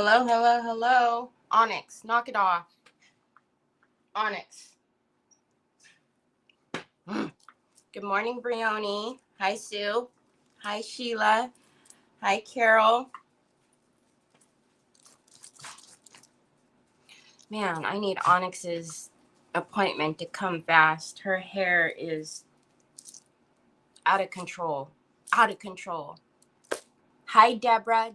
Hello, hello, hello. Onyx, knock it off. Onyx. Good morning, Brioni. Hi, Sue. Hi, Sheila. Hi, Carol. Man, I need Onyx's appointment to come fast. Her hair is out of control. Out of control. Hi, Deborah.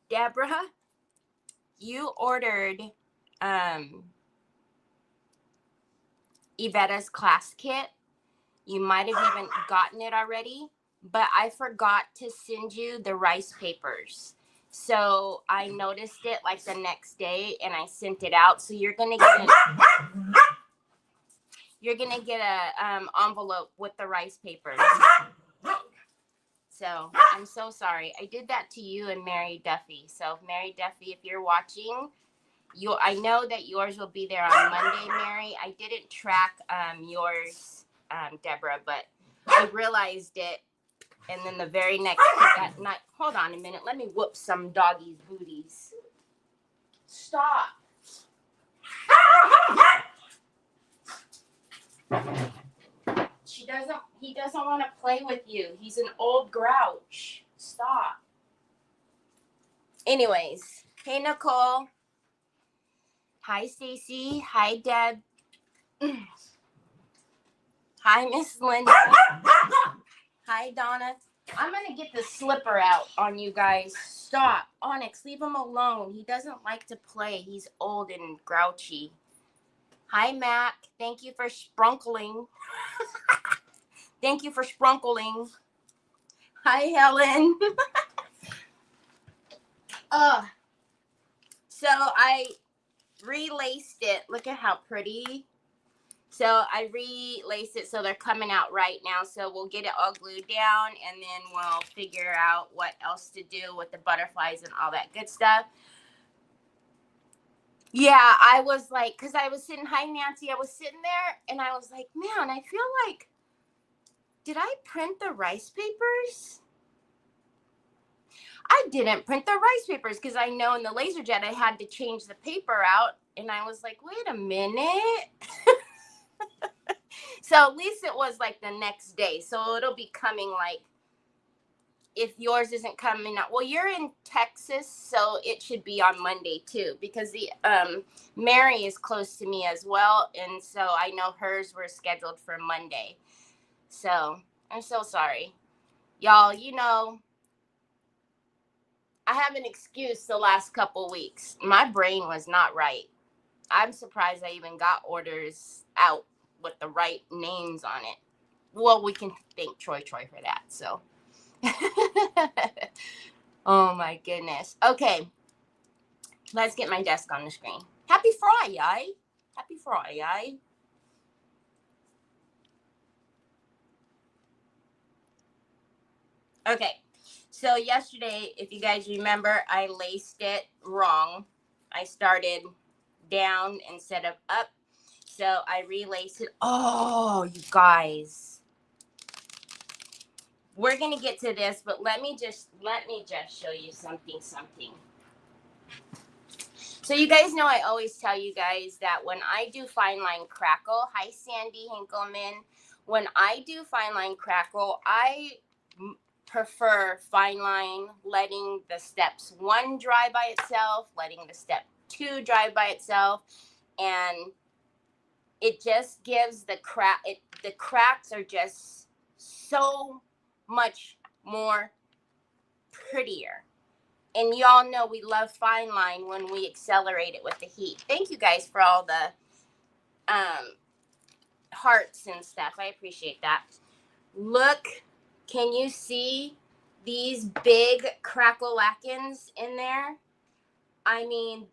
Deborah, you ordered Yvetta's class kit. You might have even gotten it already, but I forgot to send you the rice papers. So I noticed it like the next day and I sent it out. So you're gonna get a envelope with the rice papers. So I'm so sorry. I did that to you and Mary Duffy. So Mary Duffy, if you're watching, I know that yours will be there on Monday, Mary. I didn't track yours, Deborah, but I realized it. And then the very next that night, hold on a minute. Let me whoop some doggies' booties. Stop. He doesn't want to play with you. He's an old grouch. Stop. Anyways, hey, Nicole. Hi, Stacy. Hi, Deb. Hi, Miss Linda. Hi, Donna. I'm going to get the slipper out on you guys. Stop. Onyx, leave him alone. He doesn't like to play. He's old and grouchy. Hi, Mac. Thank you for sprunkling. Thank you for sprunkling. Hi, Helen. So I relaced it. Look at how pretty. So I relaced it so they're coming out right now. So we'll get it all glued down and then we'll figure out what else to do with the butterflies and all that good stuff. Yeah, I was like, because I was sitting, hi, Nancy. I was sitting there and I was like, man, I feel like, did I print the rice papers? I didn't print the rice papers because I know in the LaserJet I had to change the paper out. And I was like, wait a minute. So at least it was like the next day. So it'll be coming like, if yours isn't coming out. Well, you're in Texas, so it should be on Monday too. Because the Mary is close to me as well. And so I know hers were scheduled for Monday. So I'm so sorry. Y'all, you know, I have an excuse the last couple weeks. My brain was not right. I'm surprised I even got orders out with the right names on it. Well, we can thank Troy for that. So, oh my goodness. Okay, let's get my desk on the screen. Happy Friday. Happy Friday. Okay, so yesterday, if you guys remember, I laced it wrong. I started down instead of up. So I relaced it. Oh, you guys. We're going to get to this, but let me just show you something. So you guys know I always tell you guys that when I do fine line crackle, hi Sandy Hinkelman, when I do fine line crackle, I prefer fine line, letting the steps 1 dry by itself, letting the step 2 dry by itself, and it just gives the cracks are just so much more prettier. And y'all know we love fine line when we accelerate it with the heat. Thank you guys for all the hearts and stuff. I appreciate that. Look, can you see these big crackle-lackins in there? I mean,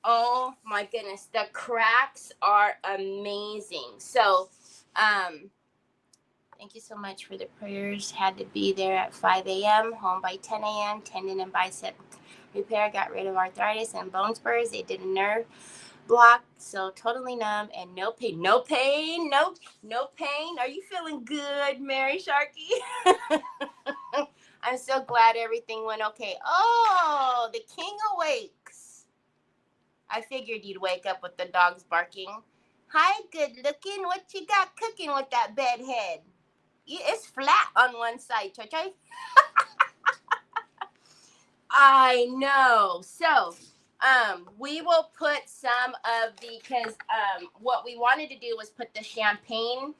oh my goodness, the cracks are amazing. So, thank you so much for the prayers. Had to be there at 5 a.m., home by 10 a.m., tendon and bicep repair, got rid of arthritis and bone spurs. They did a nerve block, so totally numb and no pain. No pain. Are you feeling good, Mary Sharkey? I'm so glad everything went okay. Oh, the king awakes. I figured you'd wake up with the dogs barking. Hi, good looking. What you got cooking with that bed head? It's flat on one side, Choy. I know. So, we will put some of the, because what we wanted to do was put the champagne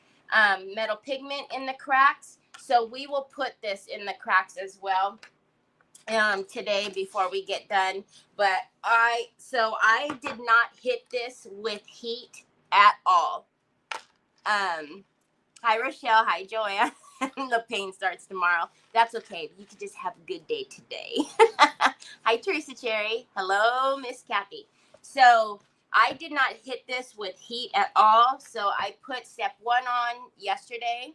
metal pigment in the cracks. So we will put this in the cracks as well today before we get done. But I did not hit this with heat at all. Hi, Rochelle. Hi, Joanne. The pain starts tomorrow. That's okay. You can just have a good day today. Hi, Teresa Cherry. Hello, Miss Kathy. So I did not hit this with heat at all. So I put step 1 on yesterday.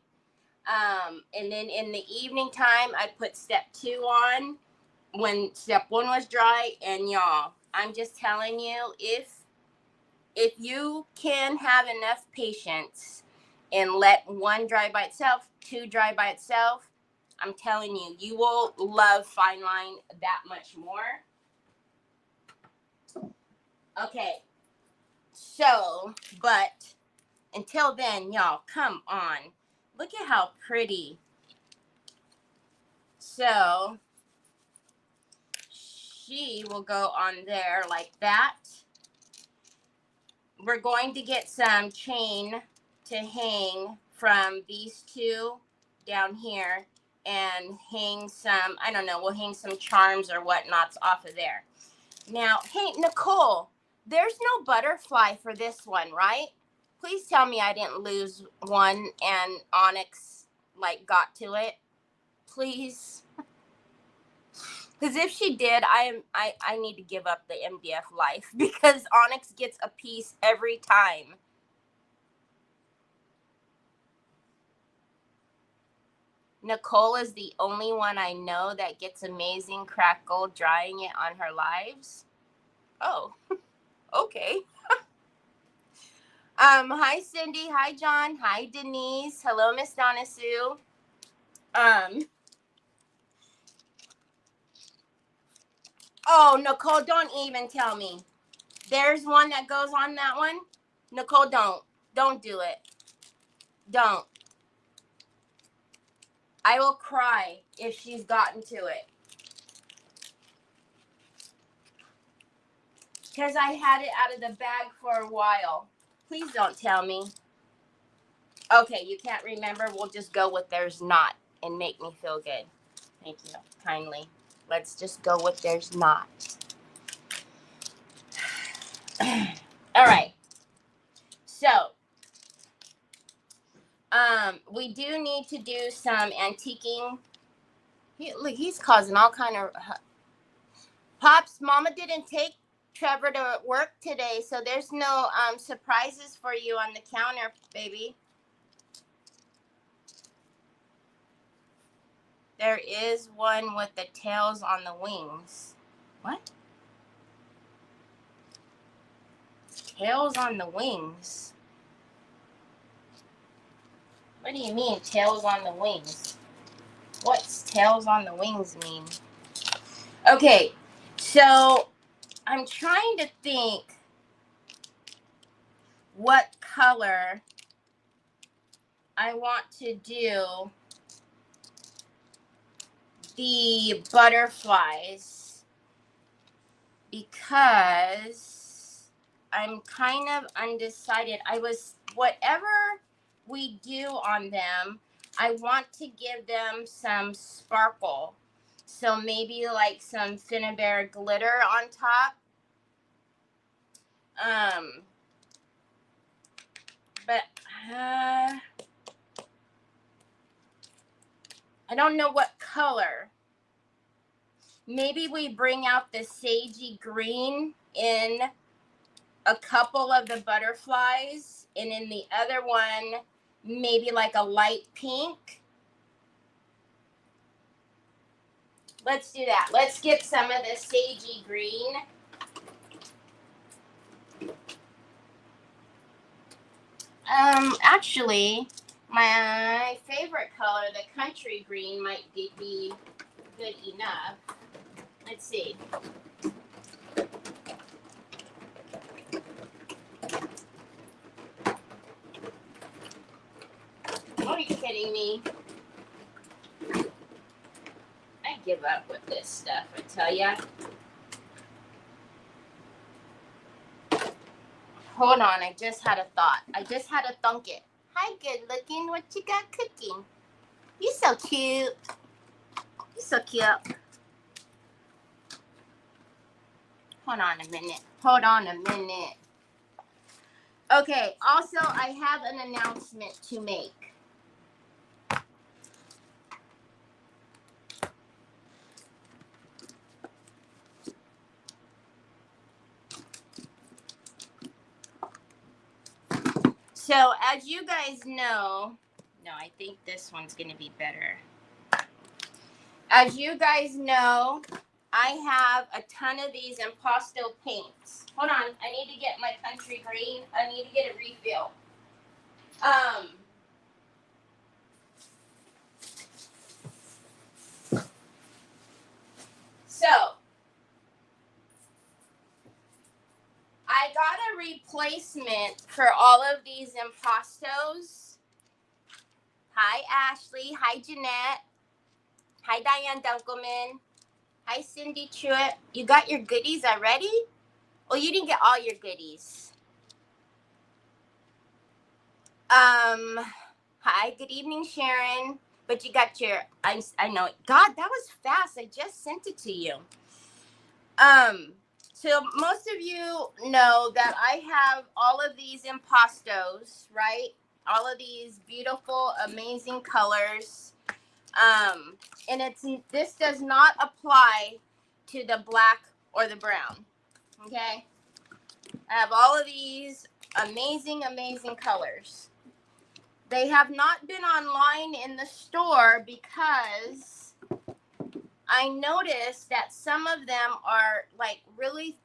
And then in the evening time, I put step 2 on when step 1 was dry. And y'all, I'm just telling you, if you can have enough patience and let 1 dry by itself, 2 dry by itself, I'm telling you, you will love fine line that much more. Okay, so, but until then, y'all, come on. Look at how pretty. So, she will go on there like that. We're going to get some chain to hang from these 2 down here and hang some, I don't know, we'll hang some charms or whatnots off of there. Now, hey, Nicole, there's no butterfly for this one, right? Please tell me I didn't lose one and Onyx, like, got to it. Please. Because if she did, I need to give up the MDF life because Onyx gets a piece every time. Nicole is the only one I know that gets amazing crackle drying it on her lives. Oh, okay. Hi, Cindy. Hi, John. Hi, Denise. Hello, Miss Donna Sue. Oh, Nicole, don't even tell me. There's one that goes on that one. Nicole, don't do it. Don't. I will cry if she's gotten to it. Because I had it out of the bag for a while. Please don't tell me. Okay, you can't remember. We'll just go with there's not and make me feel good. Thank you kindly. Let's just go with there's not. All right. So, we do need to do some antiquing. Look, he's causing all kind of... Pops, Mama didn't take Trevor to work today, so there's no surprises for you on the counter, baby. There is one with the tails on the wings. What? Tails on the wings? What do you mean, tails on the wings? What's tails on the wings mean? Okay, so I'm trying to think what color I want to do the butterflies because I'm kind of undecided. Whatever we do on them, I want to give them some sparkle. So maybe like some Finnabair glitter on top. But I don't know what color. Maybe we bring out the sagey green in a couple of the butterflies, and in the other one, maybe like a light pink. Let's do that. Let's get some of the sagey green. Actually, my favorite color, the country green, might be good enough. Let's see. Are you kidding me? I give up with this stuff, I tell ya. Hold on, I just had a thought. I just had to thunk it. Hi, good looking. What you got cooking? You so cute. You so cute. Hold on a minute. Hold on a minute. Okay, also, I have an announcement to make. So, as you guys know, no, I think this one's going to be better. As you guys know, I have a ton of these impasto paints. Hold on, I need to get my country green. I need to get a refill. So, I got a replacement for all of these impastos. Hi, Ashley. Hi, Jeanette. Hi, Diane Dunkelman. Hi, Cindy Truitt. You got your goodies already? Oh, you didn't get all your goodies. Hi, good evening, Sharon. But you got your, I know it. God, that was fast. I just sent it to you. So most of you know that I have all of these impastos, right? All of these beautiful, amazing colors. And this does not apply to the black or the brown. Okay? I have all of these amazing, amazing colors. They have not been online in the store because I noticed that some of them are like really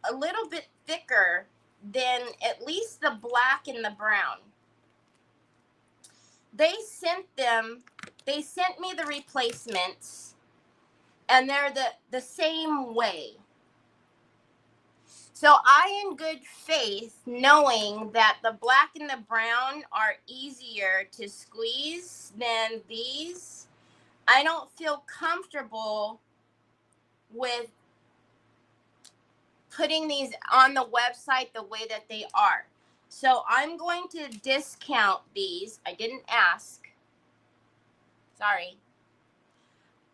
a little bit thicker than at least the black and the brown. They sent me the replacements, and they're the same way. So I, in good faith, knowing that the black and the brown are easier to squeeze than these, I don't feel comfortable with putting these on the website the way that they are. So I'm going to discount these. I didn't ask. Sorry.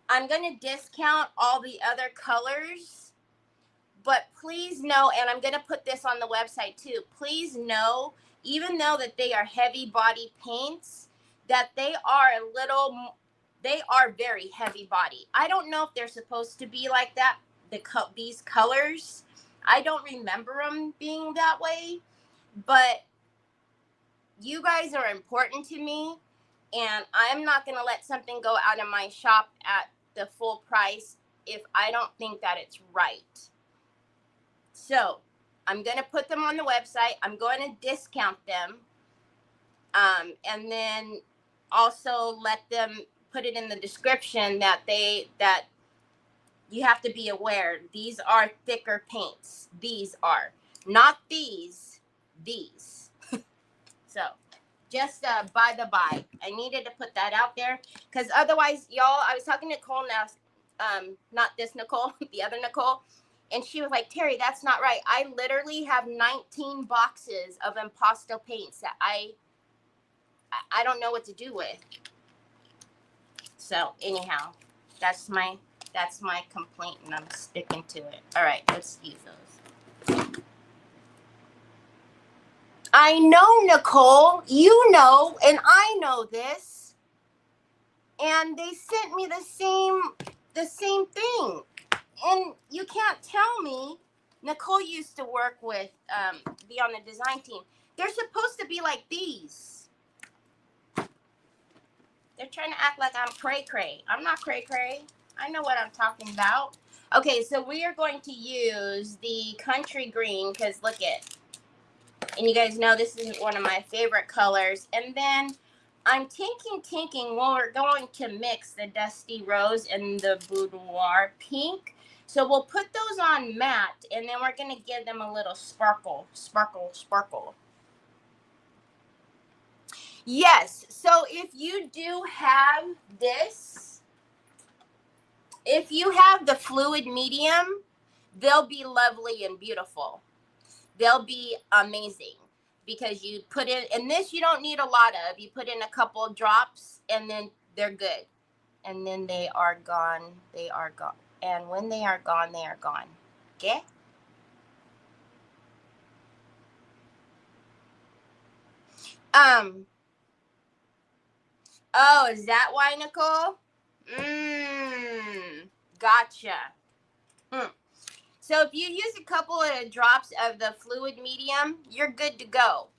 I'm going to discount all the other colors. But please know, and I'm going to put this on the website too, please know, even though that they are heavy body paints, that they are very heavy body. I don't know if they're supposed to be like that, these colors. I don't remember them being that way, but you guys are important to me, and I'm not going to let something go out of my shop at the full price if I don't think that it's right. So I'm going to put them on the website. I'm going to discount them. And then also let them put it in the description that you have to be aware. These are thicker paints. These are not these. So just by the by, I needed to put that out there because otherwise, y'all, I was talking to Nicole now, not this Nicole, the other Nicole. And she was like, Terry, that's not right. I literally have 19 boxes of impasto paints that I don't know what to do with. So anyhow, that's my complaint, and I'm sticking to it. All right, let's use those. I know, Nicole, you know, and I know this. And they sent me the same thing. And you can't tell me, Nicole used to work with, be on the design team. They're supposed to be like these. They're trying to act like I'm cray-cray. I'm not cray-cray. I know what I'm talking about. Okay, so we are going to use the country green because look it. And you guys know this is one of my favorite colors. And then I'm thinking, well, we're going to mix the Dusty Rose and the Boudoir Pink. So we'll put those on matte, and then we're going to give them a little sparkle. Yes, so if you do have this, if you have the fluid medium, they'll be lovely and beautiful. They'll be amazing because you put in, and this you don't need a lot of. You put in a couple of drops and then they're good. And then they are gone. They are gone. And when they are gone, they are gone. Okay? Oh, is that why, Nicole? Gotcha. So if you use a couple of drops of the fluid medium, you're good to go.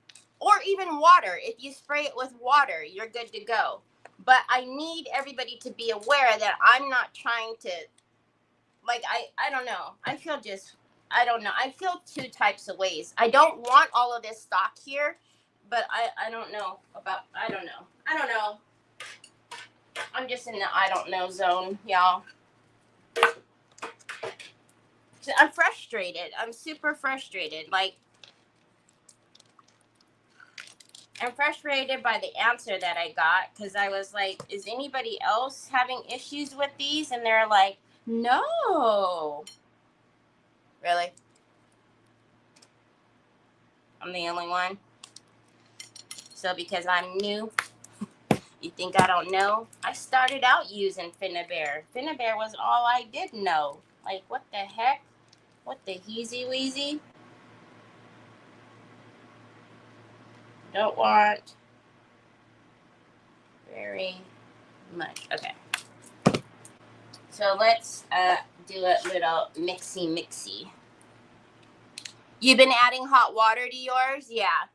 Or even water. If you spray it with water, you're good to go. But I need everybody to be aware that I'm not trying to, like, I don't know. I don't know. I feel two types of ways. I don't want all of this stock here, but I don't know about, I don't know. I'm just in the I don't know zone, y'all. I'm frustrated. I'm super frustrated. Like, I'm frustrated by the answer that I got because I was like, is anybody else having issues with these? And they're like, no. Really? I'm the only one? So because I'm new, you think I don't know? I started out using Finnabair. Finnabair was all I did know. Like, what the heck? What the heezy weezy? Don't want very much. Okay. So let's do a little mixy. You've been adding hot water to yours? Yeah.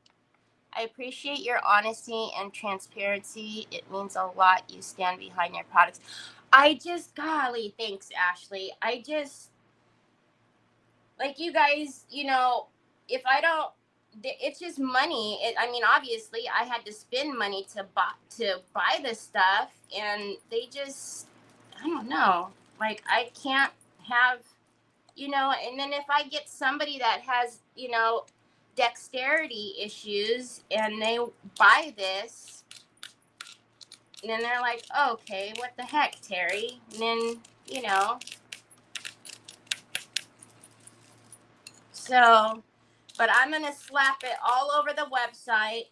I appreciate your honesty and transparency. It means a lot. You stand behind your products. Golly, thanks, Ashley. Like, you guys, if I don't, it's just money. I mean, obviously, I had to spend money to buy this stuff, and they just, I don't know. Like, I can't have, and then if I get somebody that has, dexterity issues and they buy this, and then they're like, oh, okay, what the heck, Terry? And then, so, but I'm going to slap it all over the website.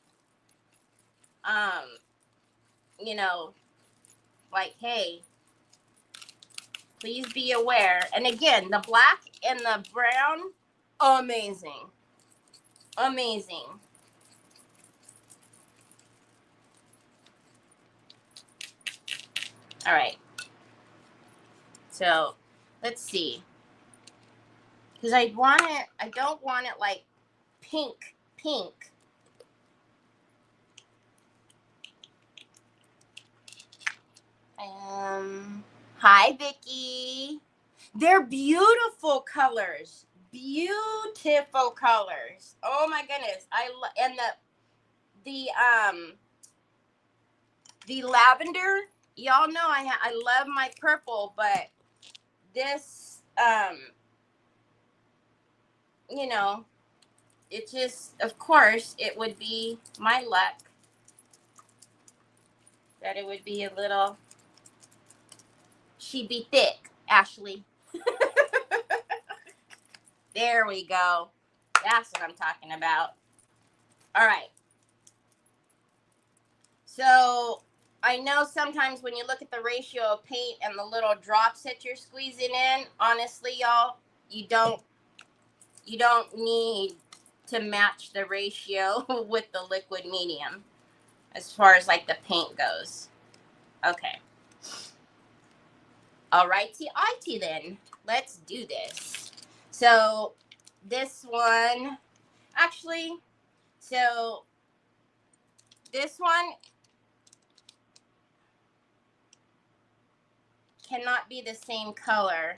Like, hey, please be aware. And again, the black and the brown, amazing. Amazing. All right. So, let's see. Because I don't want it like pink. Hi, Vicky. They're beautiful colors. Beautiful colors. Oh my goodness. And the lavender. Y'all know I love my purple, but this it just, of course, it would be my luck that it would be a little. She'd be thick, Ashley. There we go. That's what I'm talking about. All right. So I know sometimes when you look at the ratio of paint and the little drops that you're squeezing in, honestly, y'all, you don't need to match the ratio with the liquid medium as far as like the paint goes. Okay. All righty, then. Let's do this. So this one, actually, so this one cannot be the same color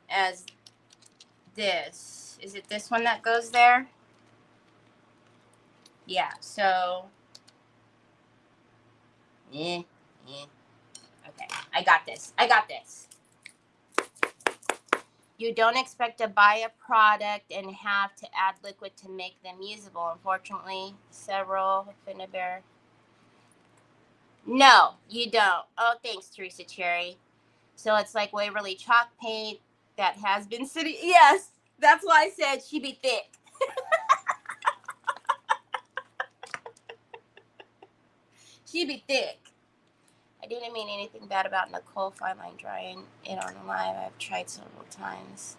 as this. Is it this one that goes there? Yeah, so Eh, eh. Okay, I got this. I got this. You don't expect to buy a product and have to add liquid to make them usable. Unfortunately, several Finnabair. No, you don't. Oh, thanks, Teresa Cherry. So it's like Waverly chalk paint that has been sitting. Yes, that's why I said she'd be thick. She'd be thick. I didn't mean anything bad about Nicole Fine Line drying it on the live. I've tried several times.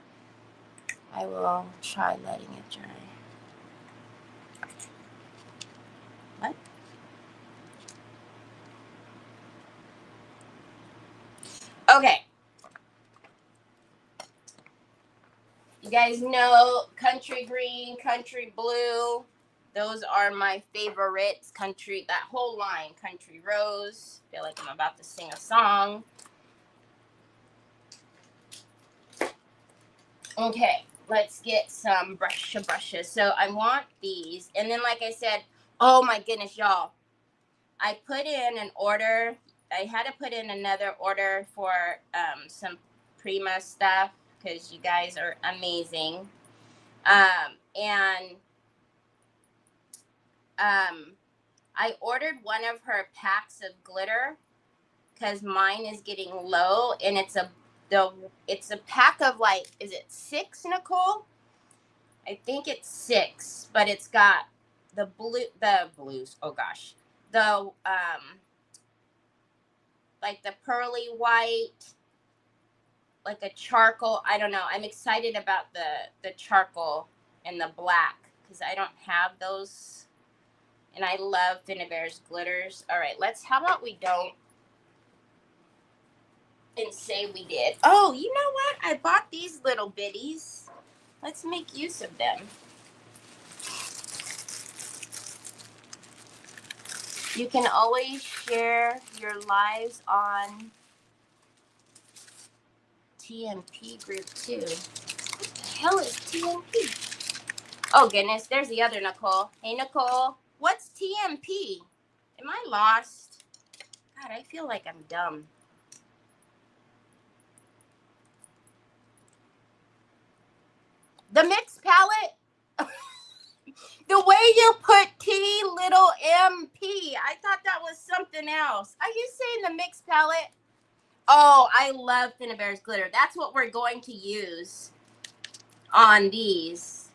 I will try letting it dry. What? Okay. You guys know country green, country blue. Those are my favorites. Country, that whole line, country rose. I feel like I'm about to sing a song. Okay, let's get some brushes. So I want these. And then, like I said, oh my goodness, y'all. I put in an order. I had to put in another order for some Prima stuff because you guys are amazing. And I ordered one of her packs of glitter because mine is getting low, and it's a pack of, like, is it 6, Nicole? I think it's 6, but it's got the blues. Oh gosh, the like the pearly white, like a charcoal. I don't know. I'm excited about the charcoal and the black because I don't have those, and I love Finnabair's glitters. All right, how about we don't and say we did. Oh, you know what? I bought these little bitties. Let's make use of them. You can always share your lives on TMP group too. What the hell is TMP? Oh goodness, there's the other Nicole. Hey Nicole, what's TMP? Am I lost? God, I feel like I'm dumb. The mixed palette? The way you put T little MP, I thought that was something else. Are you saying the mixed palette? Oh, I love Finnabair's glitter. That's what we're going to use on these.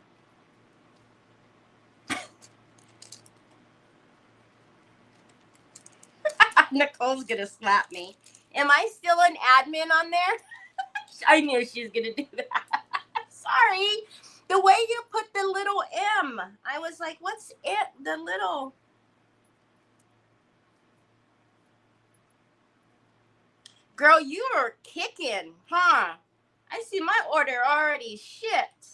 Nicole's gonna slap me. Am I still an admin on there? I knew she was gonna do that. Sorry. The way you put the little M, I was like, what's it? The little. Girl, you are kicking, huh? I see my order already shipped.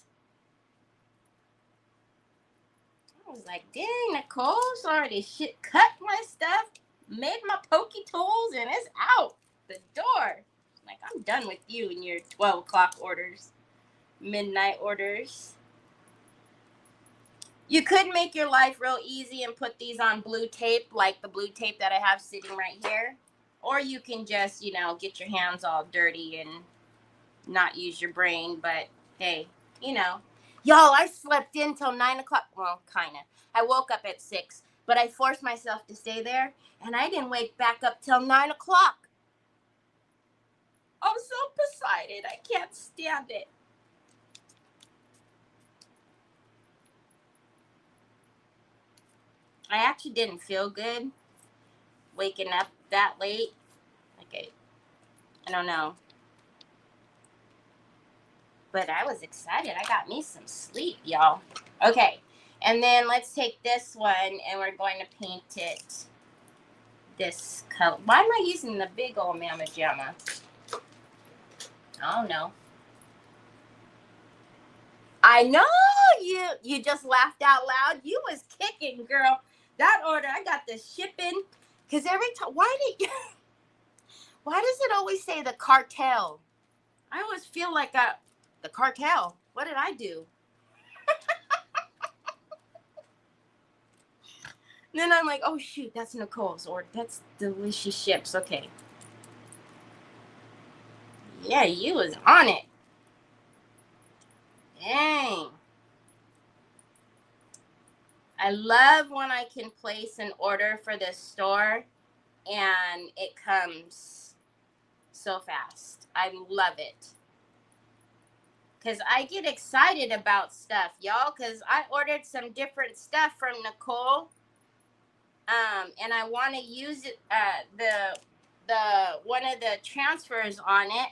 I was like, dang, Nicole's already cut my stuff, made my pokey tools, and it's out the door. Like, I'm done with you and your 12 o'clock orders, midnight orders. You could make your life real easy and put these on blue tape, like the blue tape that I have sitting right here. Or you can just, get your hands all dirty and not use your brain. But hey, Y'all, I slept in till 9 o'clock. Well, kind of. I woke up at 6, but I forced myself to stay there, and I didn't wake back up till 9 o'clock. I'm so excited. I can't stand it. I actually didn't feel good waking up that late. Like, I don't know. But I was excited. I got me some sleep, y'all. Okay. And then let's take this one, and we're going to paint it this color. Why am I using the big old Mama Jamma? I don't know. I know you just laughed out loud. You was kicking, girl. That order, I got the shipping. Because every time, why does it always say the cartel? I always feel like the cartel. What did I do? Then I'm like, oh shoot, that's Nicole's, or that's Delicious Ships. Okay. Yeah, you was on it. Dang. I love when I can place an order for the store and it comes so fast. I love it. Because I get excited about stuff, y'all. Because I ordered some different stuff from Nicole. And I want to use it, the one of the transfers on it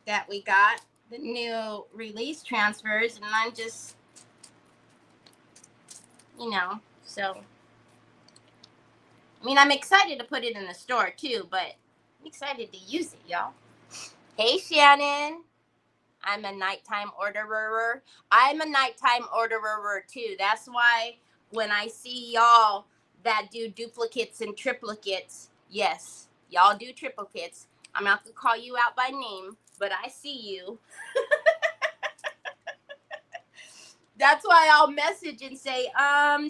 that we got, the new release transfers, and I'm just, so I mean, I'm excited to put it in the store too, but I'm excited to use it, y'all. Hey, Shannon. I'm a nighttime orderer. I'm a nighttime orderer too. That's why when I see y'all that do duplicates and triplicates, yes, y'all do triplicates. I'm not going to call you out by name, but I see you. That's why I'll message and say,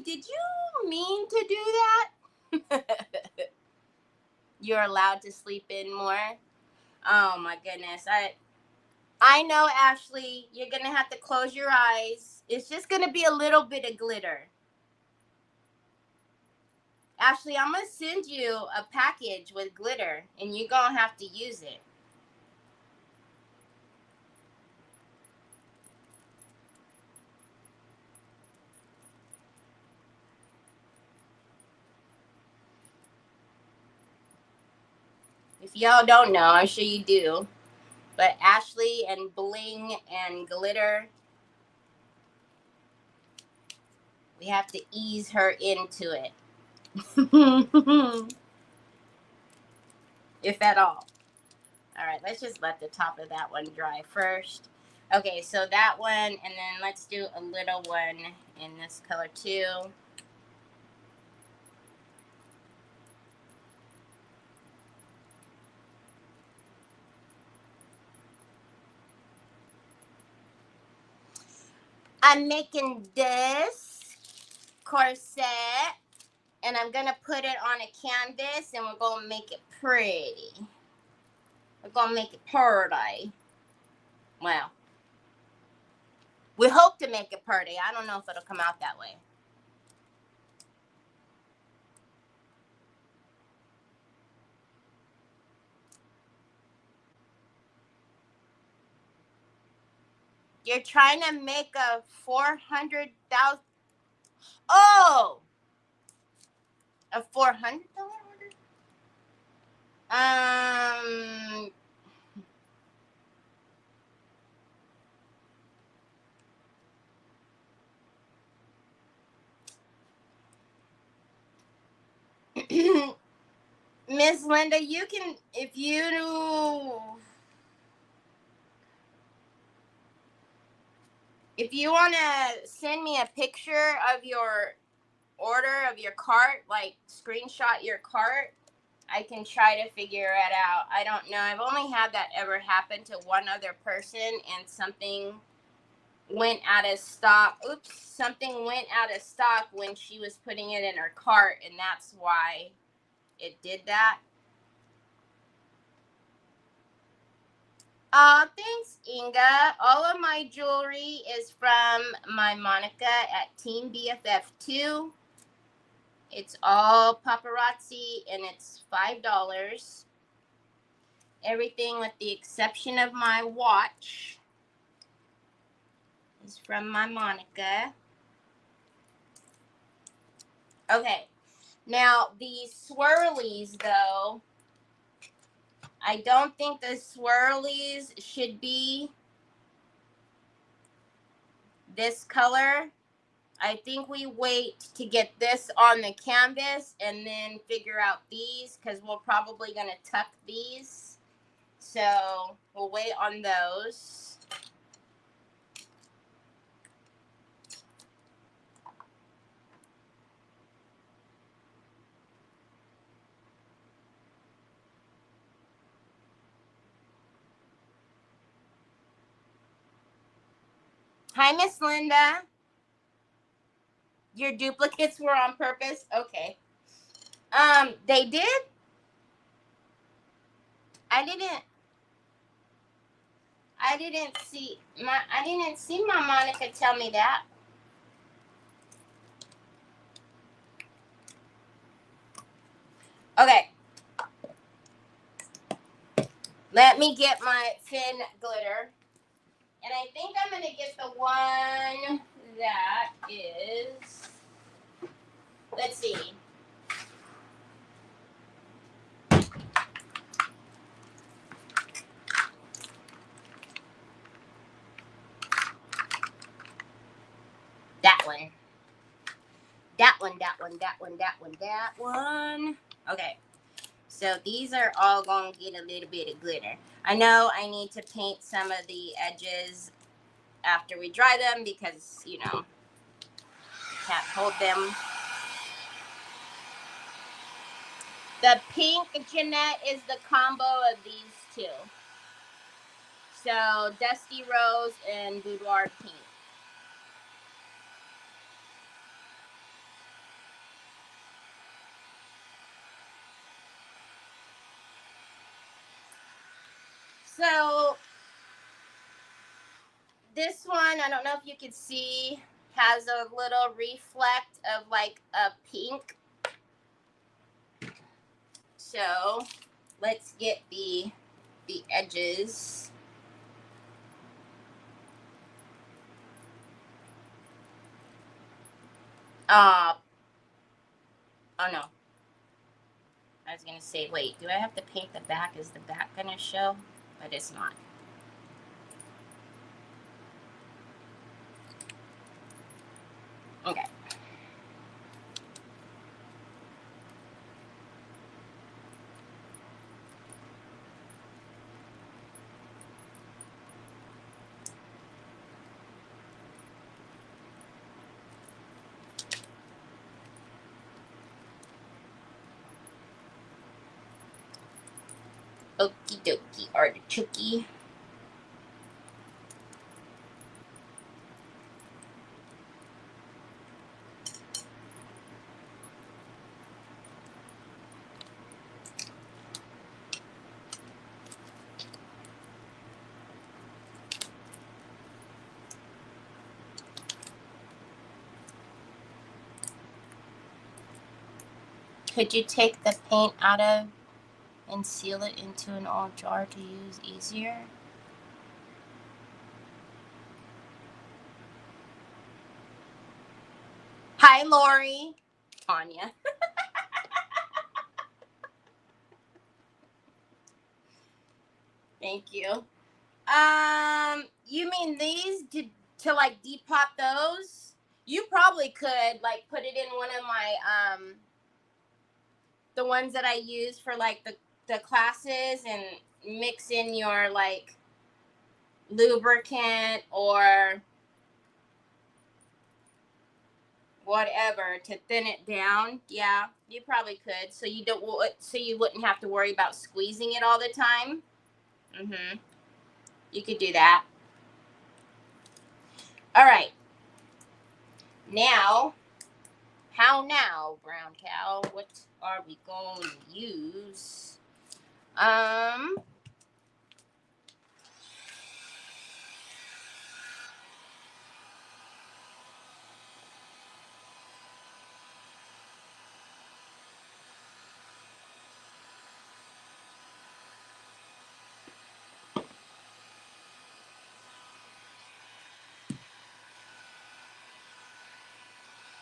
did you mean to do that? You're allowed to sleep in more. Oh my goodness. I know, Ashley, you're going to have to close your eyes. It's just going to be a little bit of glitter. Ashley, I'm going to send you a package with glitter, and you're going to have to use it. If y'all don't know, I'm sure you do. But Ashley and bling and glitter, we have to ease her into it. If at all. All right, let's just let the top of that one dry first. Okay, so that one, and then let's do a little one in this color too. I'm making this corset, and I'm going to put it on a canvas, and we're going to make it pretty. We're going to make it pretty. Well, we hope to make it pretty. I don't know if it'll come out that way. You're trying to make a 400,000. Oh, a $400 order? Miss Linda, you can, if you want to send me a picture of your order, of your cart, like screenshot your cart, I can try to figure it out. I don't know. I've only had that ever happen to one other person, and something went out of stock. Oops, something went out of stock when she was putting it in her cart, and that's why it did that. Thanks, Inga. All of my jewelry is from my Monica at Team BFF2. It's all paparazzi, and it's $5. Everything with the exception of my watch is from my Monica. Okay, now the swirlies, though, I don't think the swirlies should be this color. I think we wait to get this on the canvas and then figure out these, because we're probably going to tuck these. So we'll wait on those. Hi, Miss Linda. Your duplicates were on purpose? Okay. They did? I didn't see my Monica tell me that. Okay. Let me get my thin glitter. And I think I'm going to get the one that is, let's see. That one. That one. Okay. So these are all going to get a little bit of glitter. I know I need to paint some of the edges after we dry them because, you know, can't hold them. The pink, Jeanette, is the combo of these two. So Dusty Rose and Boudoir Pink. So this one, I don't know if you can see, has a little reflect of like a pink. So let's get the edges. Oh no. I was gonna say, wait, do I have to paint the back? Is the back gonna show? But it's not. Okay. Okie dokie, artichoke. Could you take the paint out of and seal it into an old jar to use easier? Hi, Lori. Tanya. Thank you. You mean these to like depot those? You probably could like put it in one of my the ones that I use for like the classes and mix in your like lubricant or whatever to thin it down. Yeah, you probably could. So you wouldn't have to worry about squeezing it all the time. Mhm. You could do that. All right. Now, how now, brown cow? What are we going to use?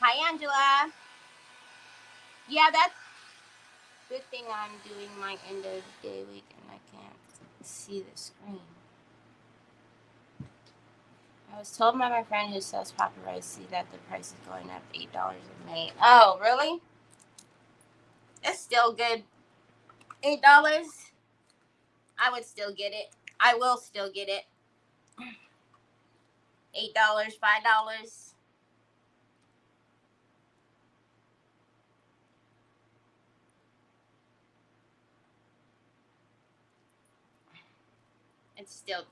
Hi, Angela. Yeah, that's good thing I'm doing my end of day week and I can't see the screen. I was told by my friend who sells paparazzi that the price is going up $8 in May. Oh, really? It's still good. $8. I would still get it. I will still get it. $8, $5. It's still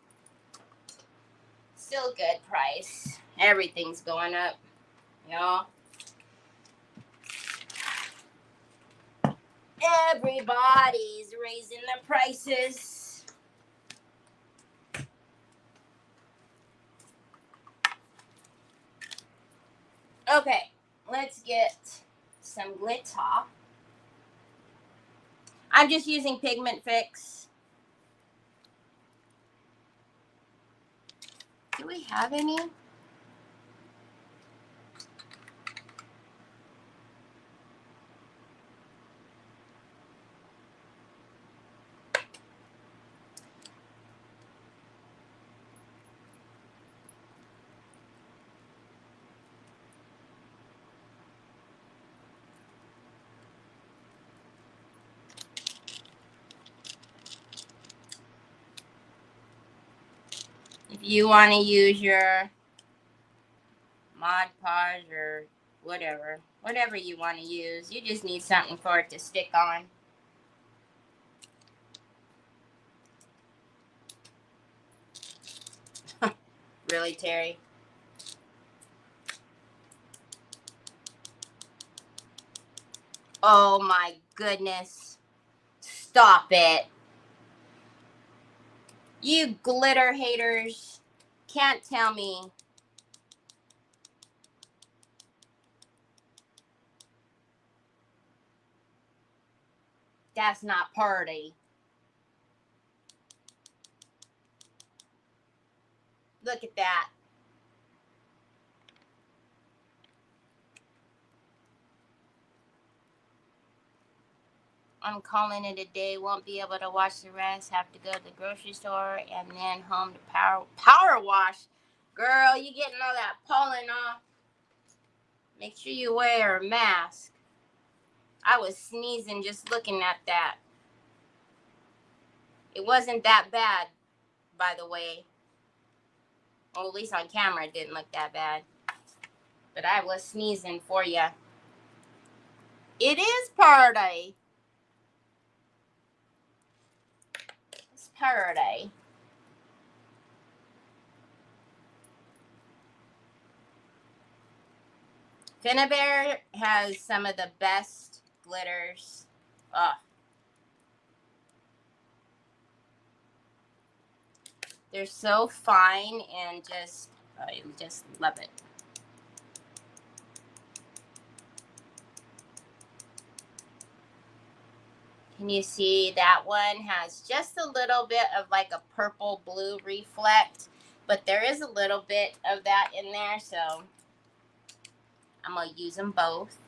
good price. Everything's going up, y'all. Everybody's raising the prices. Okay, let's get some glitter. I'm just using Pigment Fix. Do we have any? If you want to use your Mod Podge or whatever you want to use, you just need something for it to stick on. Really, Terry? Oh my goodness. Stop it. You glitter haters can't tell me. That's not party. Look at that. I'm calling it a day. Won't be able to watch the rest. Have to go to the grocery store and then home to power wash. Girl, you getting all that pollen off. Make sure you wear a mask. I was sneezing just looking at that. It wasn't that bad, by the way. Well, at least on camera it didn't look that bad. But I was sneezing for you. It is party. It's party. Finnabair has some of the best glitters. Ugh. They're so fine and I just love it. Can you see that one has just a little bit of like a purple blue reflect, but there is a little bit of that in there, so I'm going to use them both.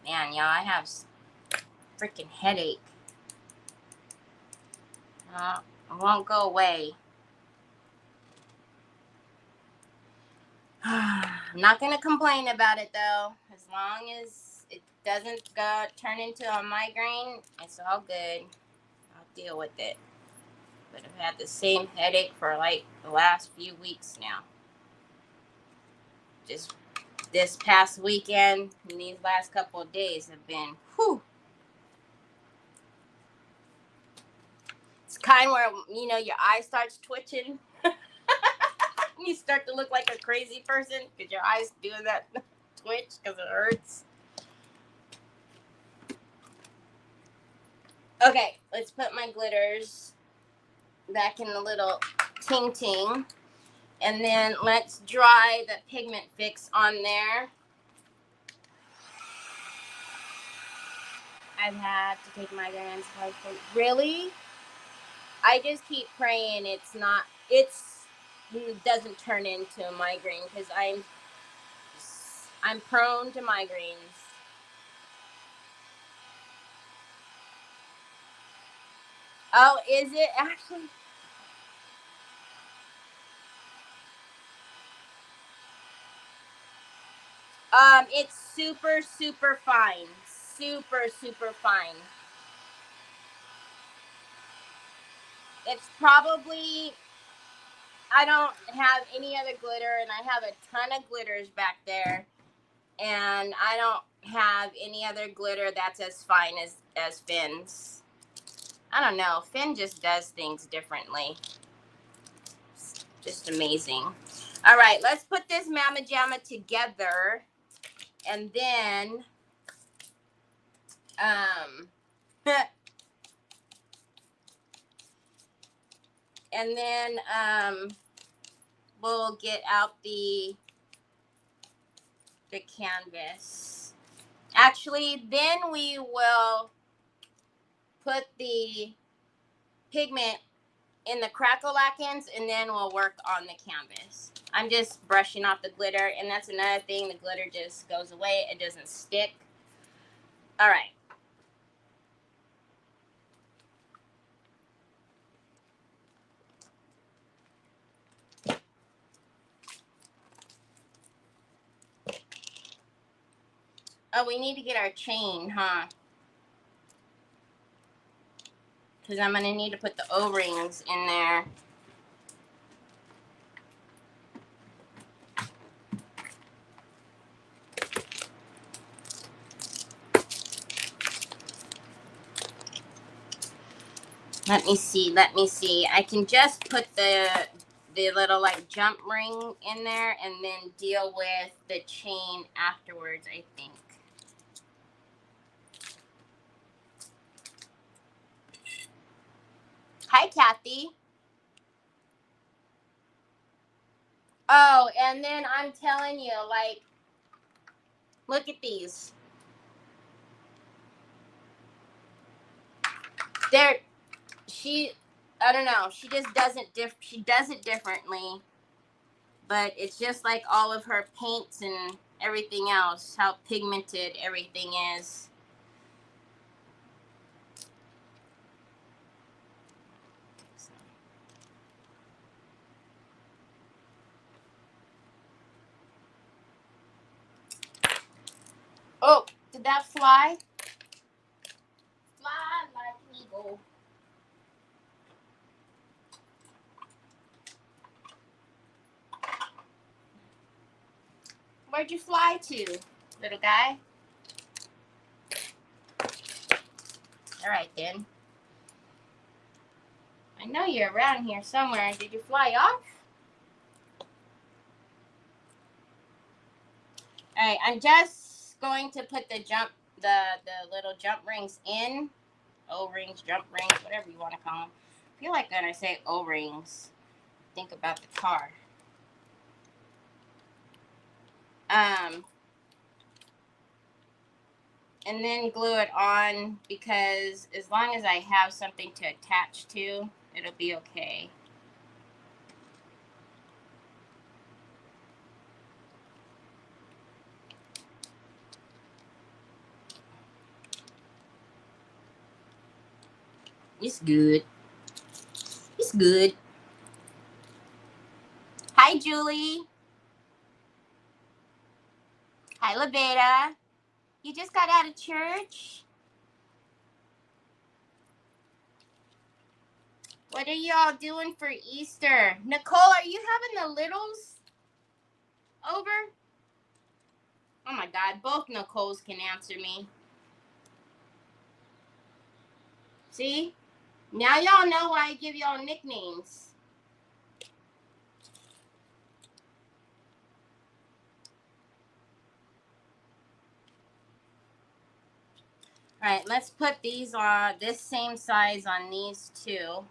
Man, y'all, I have freaking headache. It won't go away. I'm not going to complain about it, though. As long as it doesn't turn into a migraine, it's all good. I'll deal with it. But I've had the same headache for like the last few weeks now. Just this past weekend and these last couple of days have been, whew. It's kind where, you know, your eye starts twitching. You start to look like a crazy person because your eyes doing that twitch because it hurts. Okay, let's put my glitters back in the little ting. And then let's dry the Pigment Fix on there. I've had to take migraines. Really? I just keep praying it doesn't turn into a migraine because I'm prone to migraines. Oh, is it actually? It's super, super fine. Super, super fine. It's probably, I don't have any other glitter, and I have a ton of glitters back there. And I don't have any other glitter that's as fine as Finn's. I don't know. Finn just does things differently. It's just amazing. All right, let's put this Mama Jamma together. And then, and then we'll get out the canvas. Actually, then we will put the pigment in the crackle-lackins, and then we'll work on the canvas. I'm just brushing off the glitter, and that's another thing. The glitter just goes away. It doesn't stick. All right. Oh, we need to get our chain, huh? Because I'm going to need to put the O-rings in there. Let me see. I can just put the little like jump ring in there and then deal with the chain afterwards, I think. Hi, Kathy. Oh, and then I'm telling you, like, look at these. I don't know. She just doesn't she does it differently. But it's just like all of her paints and everything else, how pigmented everything is. Oh, did that fly? Fly like an eagle. Where'd you fly to, little guy? All right, then. I know you're around here somewhere. Did you fly off? All right, I'm just going to put the little jump rings in. O-rings, jump rings, whatever you want to call them. I feel like when I say O-rings, think about the car. And then glue it on, because as long as I have something to attach to, it'll be okay. It's good. It's good. Hi, Julie. Hi, Laveda. You just got out of church? What are y'all doing for Easter? Nicole, are you having the littles over? Oh my God, both Nicoles can answer me. See? Now y'all know why I give y'all nicknames. All right, let's put these on this same size on these two,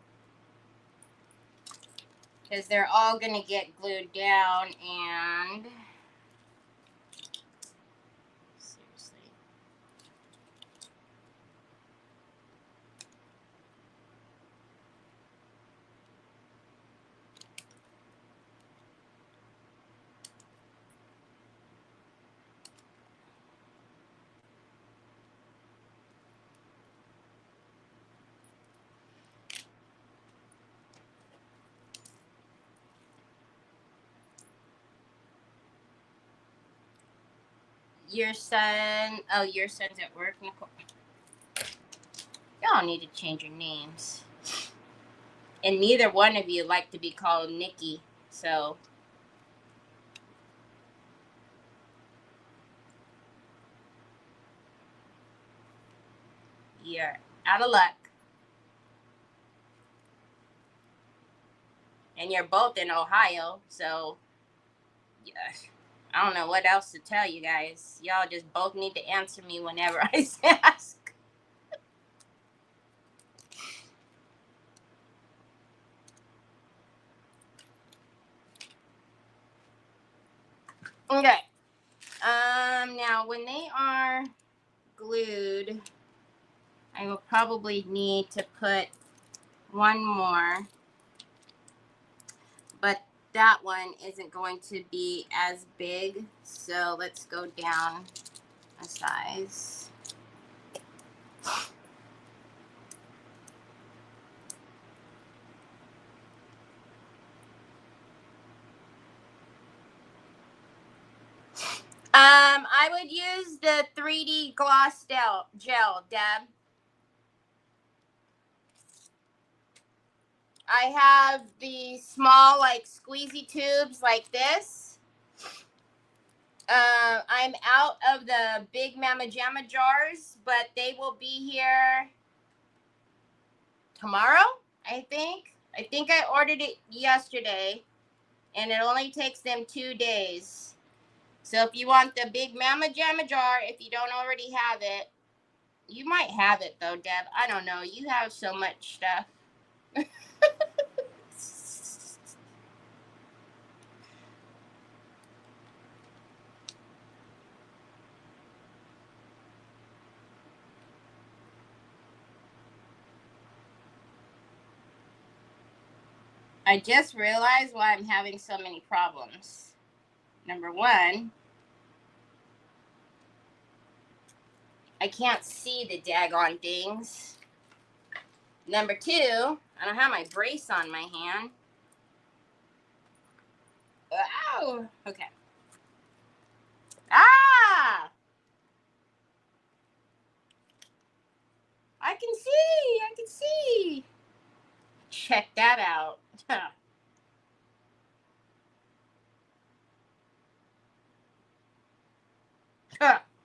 because they're all going to get glued down. And seriously. Your son's at work, Nicole. Y'all need to change your names. And neither one of you like to be called Nikki, so. you're out of luck. And you're both in Ohio, so yeah, I don't know what else to tell you guys. Y'all just both need to answer me whenever I ask. Okay. Now when they are glued, I will probably need to put one more, but that one isn't going to be as big, so let's go down a size. I would use the 3D gloss gel, Deb. I have the small, like, squeezy tubes like this. I'm out of the big Mama Jamma jars, but they will be here tomorrow, I think. I think I ordered it yesterday, and it only takes them 2 days. So if you want the big Mama Jamma jar, if you don't already have it, you might have it though, Deb. I don't know. You have so much stuff. I just realized why I'm having so many problems. Number one, I can't see the daggone things. Number two, I don't have my brace on my hand. Oh, okay. Ah! I can see. Check that out.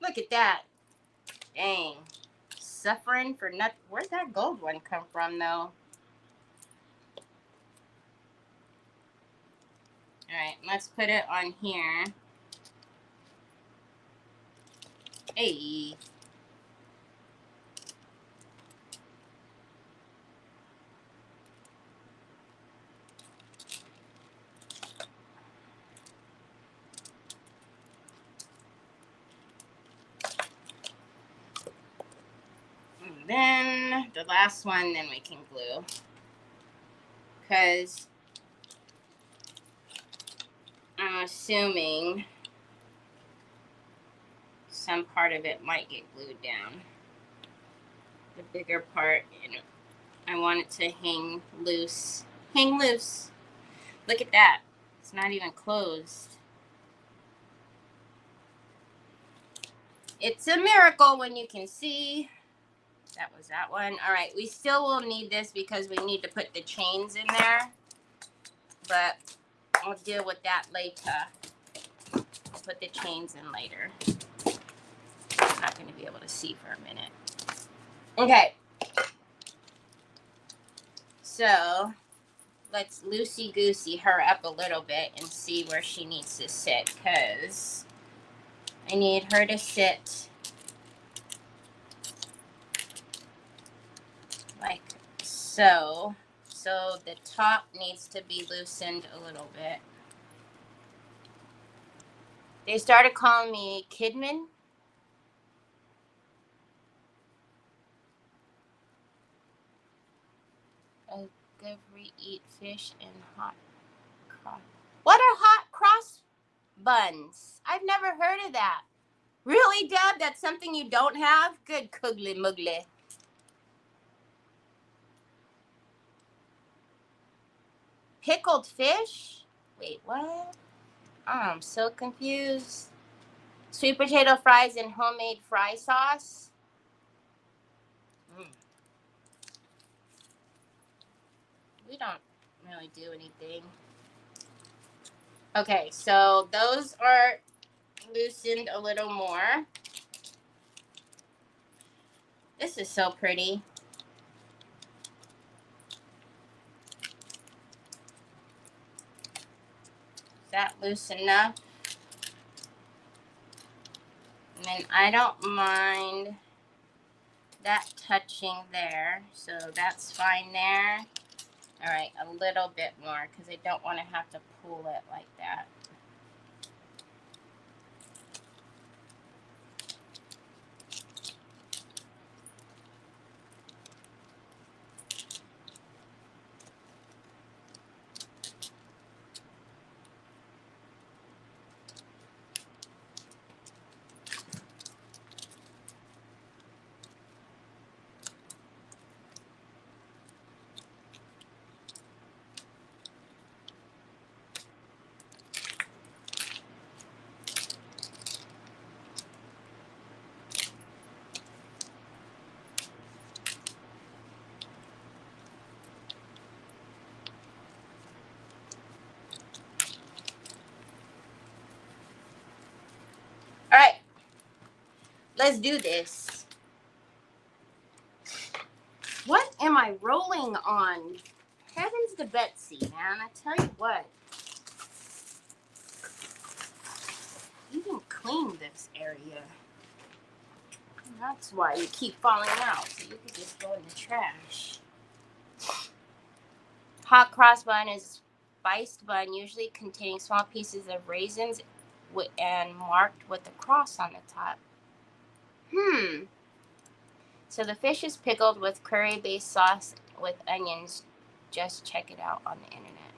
Look at that. Dang. Suffering for nothing. Where'd that gold one come from, though? Alright, let's put it on here. Hey. And then the last one, then we can glue. Because I'm assuming some part of it might get glued down. The bigger part, you know, I want it to hang loose. Hang loose. Look at that. It's not even closed. It's a miracle when you can see. That was that one. All right, we still will need this because we need to put the chains in there. But I'll deal with that later. I'll put the chains in later. I'm not going to be able to see for a minute. Okay. So let's loosey-goosey her up a little bit and see where she needs to sit, because I need her to sit like so. So the top needs to be loosened a little bit. They started calling me Kidman. Every eat fish and hot cross. What are hot cross buns? I've never heard of that. Really, Deb? That's something you don't have? Good cuggly muggly. Pickled fish? Wait, what? Oh, I'm so confused. Sweet potato fries and homemade fry sauce. We don't really do anything. Okay, so those are loosened a little more. This is so pretty. Is that loose enough? And then I don't mind that touching there, so that's fine there. All right, a little bit more because I don't want to have to pull it like that. All right, let's do this. What am I rolling on? Heavens to Betsy, man. I tell you what. Even clean this area. That's why you keep falling out. So you could just go in the trash. Hot cross bun is spiced bun, usually containing small pieces of raisins and marked with a cross on the top. So the fish is pickled with curry-based sauce with onions. Just check it out on the internet.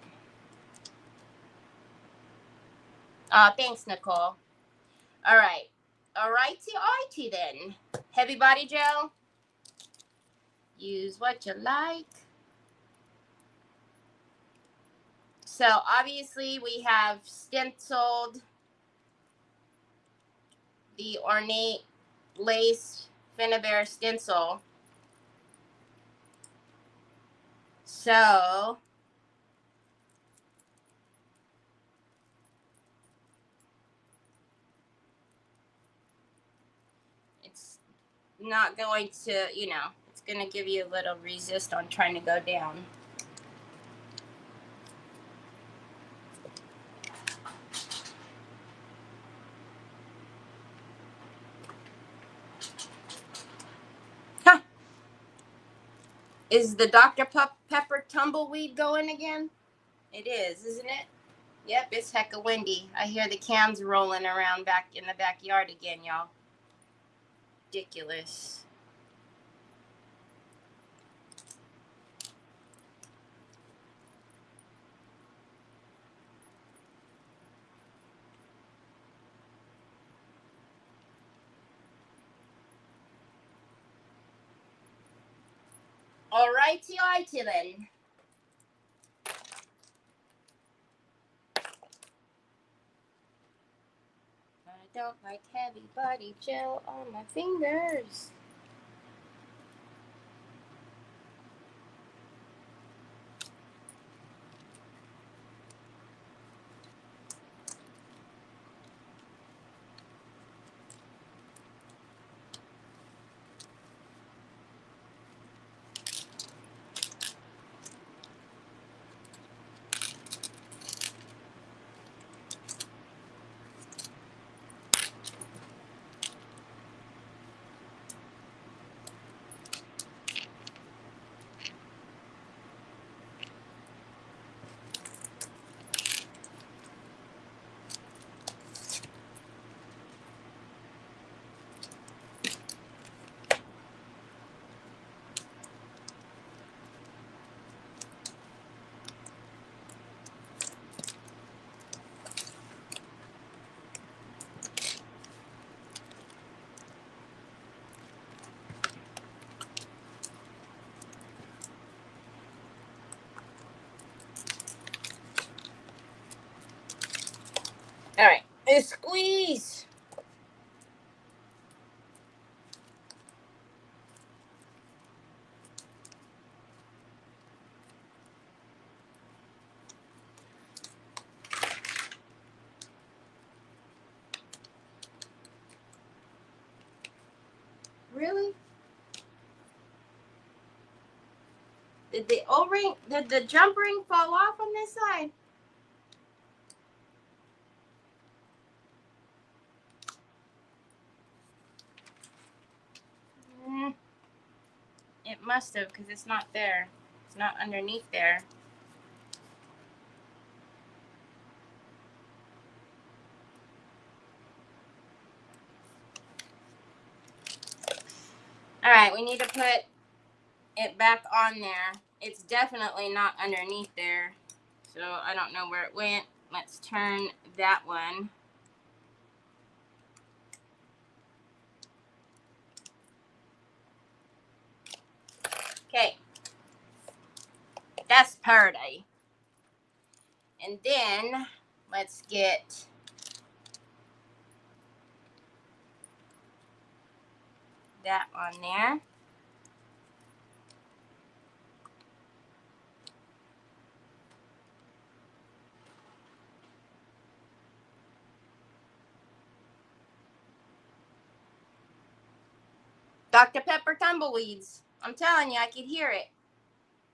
Thanks, Nicole. All right. Alrighty then. Heavy body gel. Use what you like. So obviously we have stenciled the ornate lace Finnabair stencil. So it's not going to, it's going to give you a little resist on trying to go down. Huh. Is the Dr. Pepper tumbleweed going again? It is, isn't it? Yep, it's hecka windy. I hear the cans rolling around back in the backyard again, y'all. Ridiculous. Alrighty then. I don't like heavy body gel on my fingers. All right, and squeeze. Really? Did the O-ring, did the jump ring fall off on this side? It must have, because it's not there. It's not underneath there. All right, we need to put it back on there. It's definitely not underneath there. So I don't know where it went. Let's turn that one. Okay. That's pretty. And then let's get that on there. Dr. Pepper tumbleweeds. I'm telling you, I could hear it.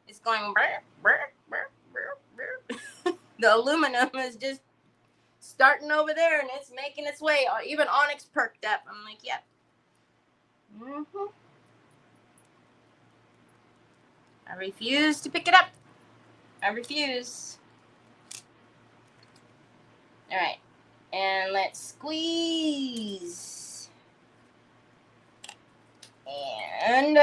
It's going burr, burr, burr, burr, burr. The aluminum is just starting over there and it's making its way. Even Onyx perked up. I'm like, yep. I refuse to pick it up. I refuse. All right. And let's squeeze. And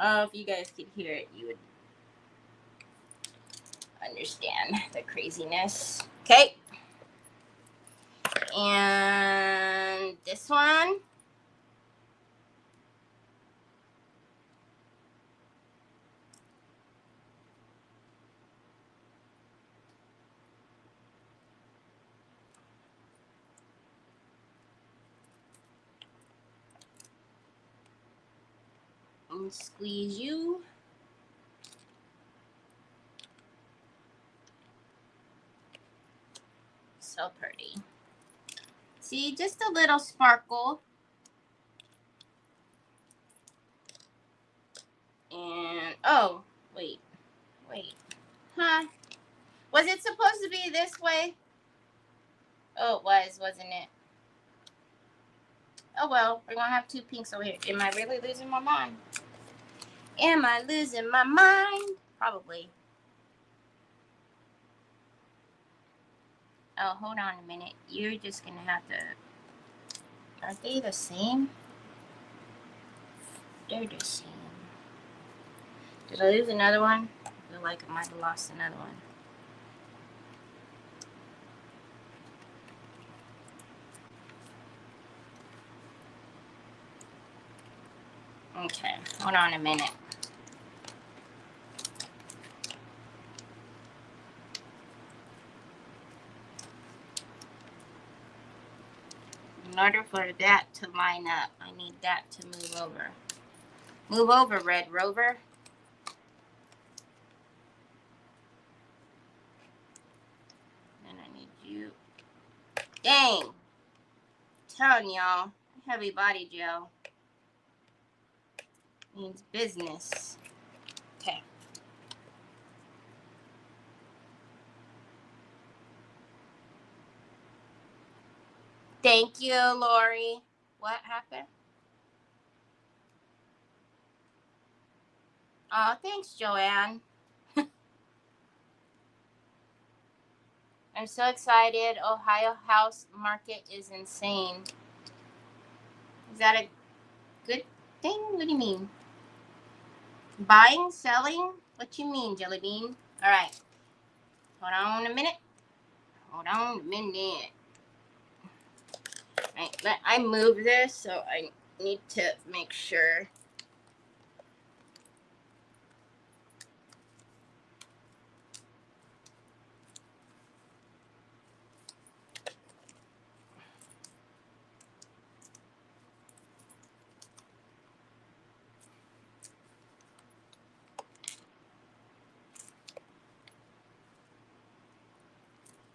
oh, if you guys could hear it, you would understand the craziness. Okay. And this one. And squeeze you. So pretty. See, just a little sparkle. And, oh, wait. Huh? Was it supposed to be this way? Oh, it was, wasn't it? Oh, well, we're going to have two pinks over here. Am I really losing my mind? Am I losing my mind? Probably. Oh, hold on a minute. You're just going to have to... Are they the same? They're the same. Did I lose another one? I feel like I might have lost another one. Okay, hold on a minute. In order for that to line up, I need that to move over. Move over, Red Rover. And I need you. Dang. I'm telling y'all, heavy body gel means business. Okay. Thank you, Lori. What happened? Oh, thanks, Joanne. I'm so excited. Ohio house market is insane. Is that a good thing? What do you mean? Buying, selling? What you mean, Jelly Bean? All right. Hold on a minute. Hold on a minute. Right, I move this, so I need to make sure.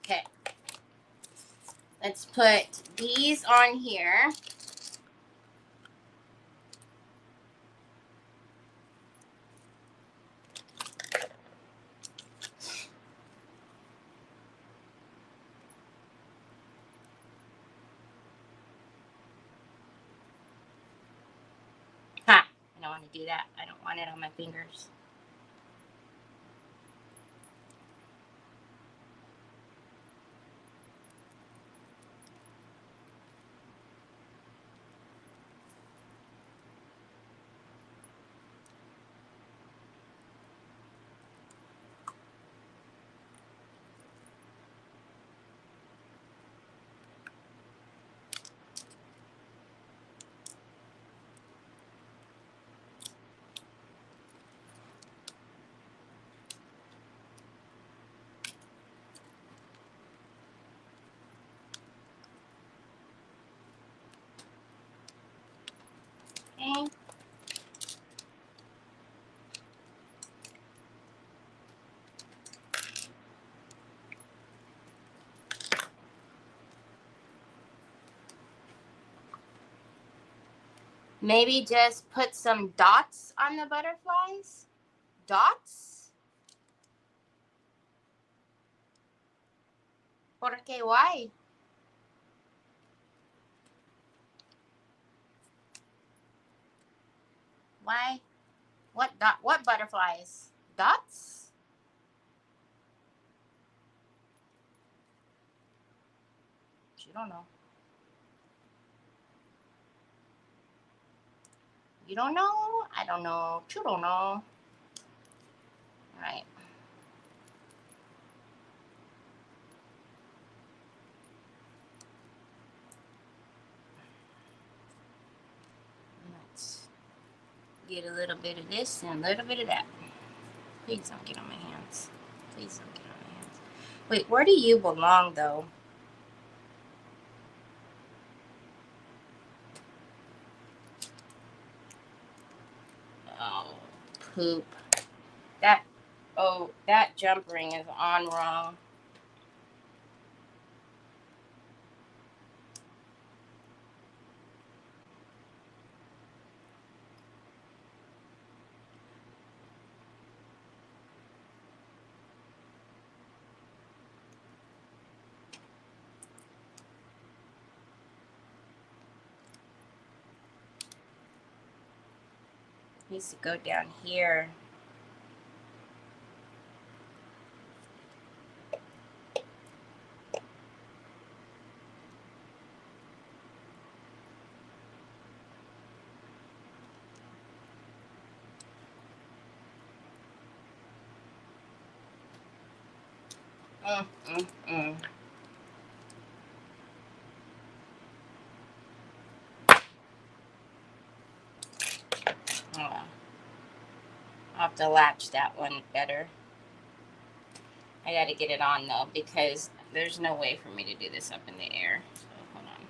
Okay. Let's put these on here. Ha! I don't want to do that. I don't want it on my fingers. Okay. Maybe just put some dots on the butterflies. Dots? ¿Por qué? Why? Why? What dot? What butterflies? Dots? You don't know. You don't know? I don't know. You don't know. All right. Let's get a little bit of this and a little bit of that. Please don't get on my hands. Please don't get on my hands. Wait, where do you belong, though? Oh, poop. That jump ring is on wrong. Needs to go down here. Mm. Hold on. I'll have to latch that one better. I gotta get it on though, because there's no way for me to do this up in the air. So hold on.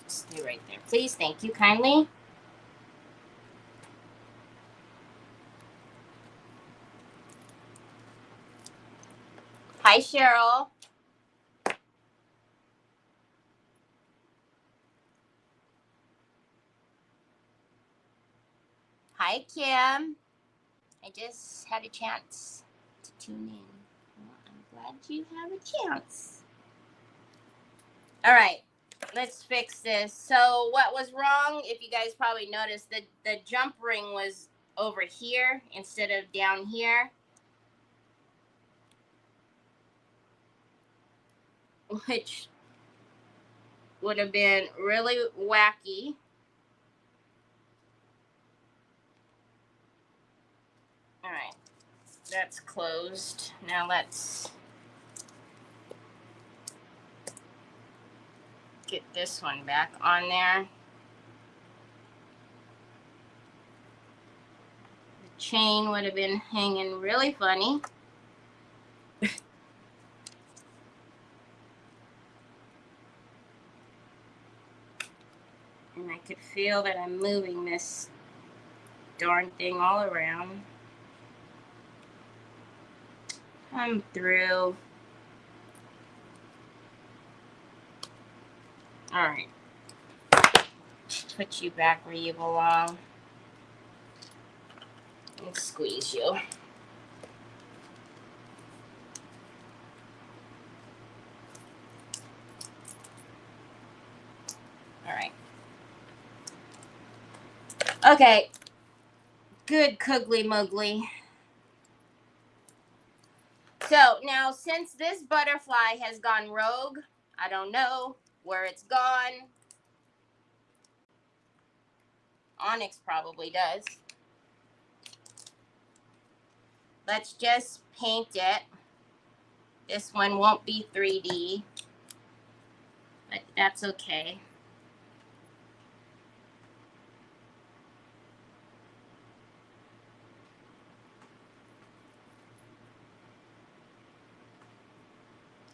Stay right there, please. Thank you kindly. Hi, Cheryl. Hi, Kim. I just had a chance to tune in. Well, I'm glad you have a chance. All right, let's fix this. So what was wrong, if you guys probably noticed, the jump ring was over here instead of down here, which would have been really wacky. All right, that's closed. Now let's get this one back on there. The chain would have been hanging really funny. And I could feel that I'm moving this darn thing all around. Come through. All right. Put you back where you belong. And squeeze you. All right. Okay. Good cuggly muggly. So now, since this butterfly has gone rogue, I don't know where it's gone. Onyx probably does. Let's just paint it. This one won't be 3D, but that's okay.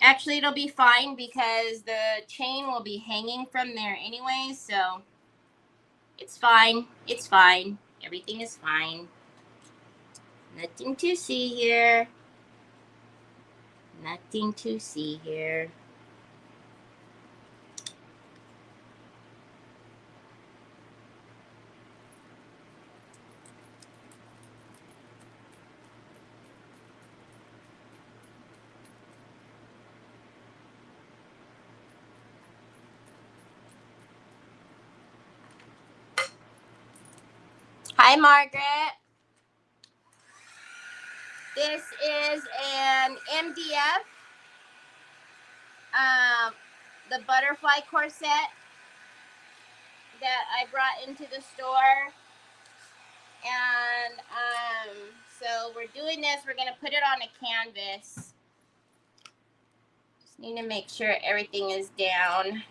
Actually, it'll be fine because the chain will be hanging from there anyway, so it's fine. It's fine. Everything is fine. Nothing to see here. Nothing to see here. Hi, Margaret. This is an MDF, the butterfly corset that I brought into the store. And so we're doing this. We're going to put it on a canvas. Just need to make sure everything is down.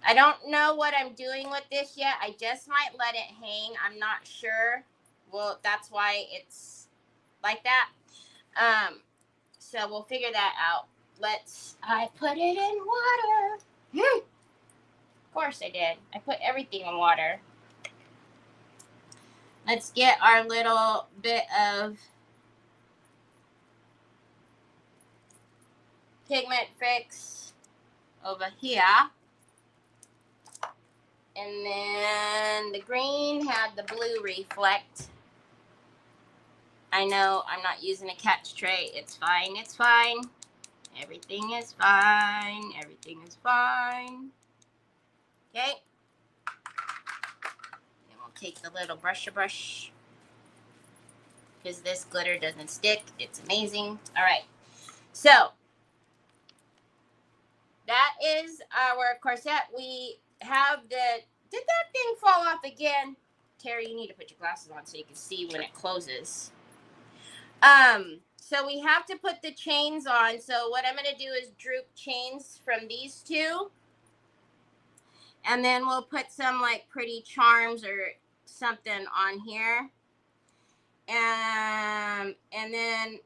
I don't know what I'm doing with this yet. I just might let it hang. I'm not sure. Well, that's why it's like that. So we'll figure that out. I put it in water. Of course I did. I put everything in water. Let's get our little bit of pigment fix over here. And then the green had the blue reflect. I know I'm not using a catch tray. It's fine. It's fine. Everything is fine. Everything is fine. Okay. Then we'll take the little brush because this glitter doesn't stick. It's amazing. All right. So that is our corset. We have the, did that thing fall off again? Terry, you need to put your glasses on so you can see when it closes. So we have to put the chains on. So what I'm going to do is droop chains from these two. And then we'll put some like pretty charms or something on here. And then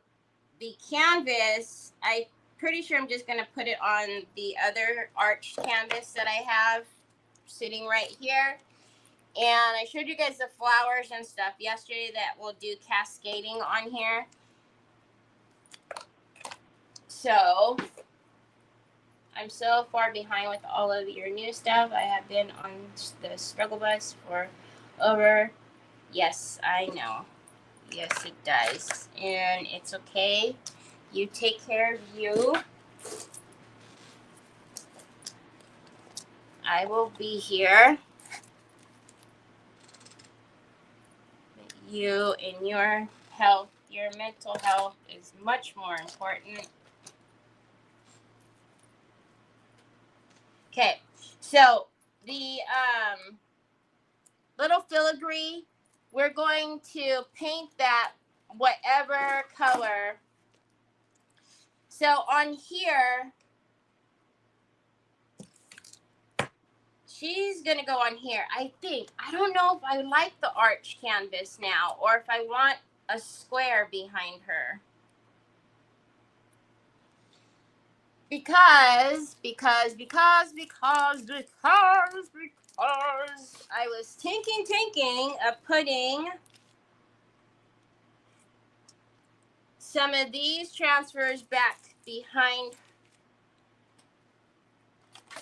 the canvas, I'm pretty sure I'm just going to put it on the other arched canvas that I have sitting right here. And I showed you guys the flowers and stuff yesterday that will do cascading on here. So I'm so far behind with all of your new stuff. I have been on the struggle bus for over, yes, I know. Yes, it does. And it's okay. You take care of you. I will be here. You and your health, your mental health is much more important. Okay, so the little filigree, we're going to paint that whatever color. So on here, she's going to go on here. I don't know if I like the arch canvas now or if I want a square behind her. Because I was thinking of putting some of these transfers back behind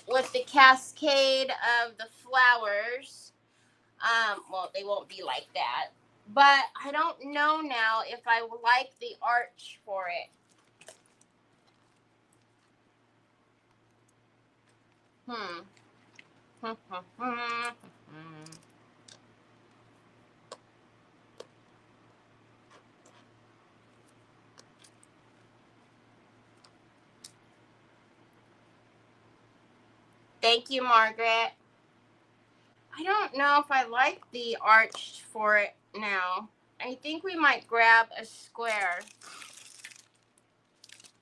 with the cascade of the flowers. Well, they won't be like that. But I don't know now if I like the arch for it. Thank you, Margaret. I don't know if I like the arch for it now. I think we might grab a square.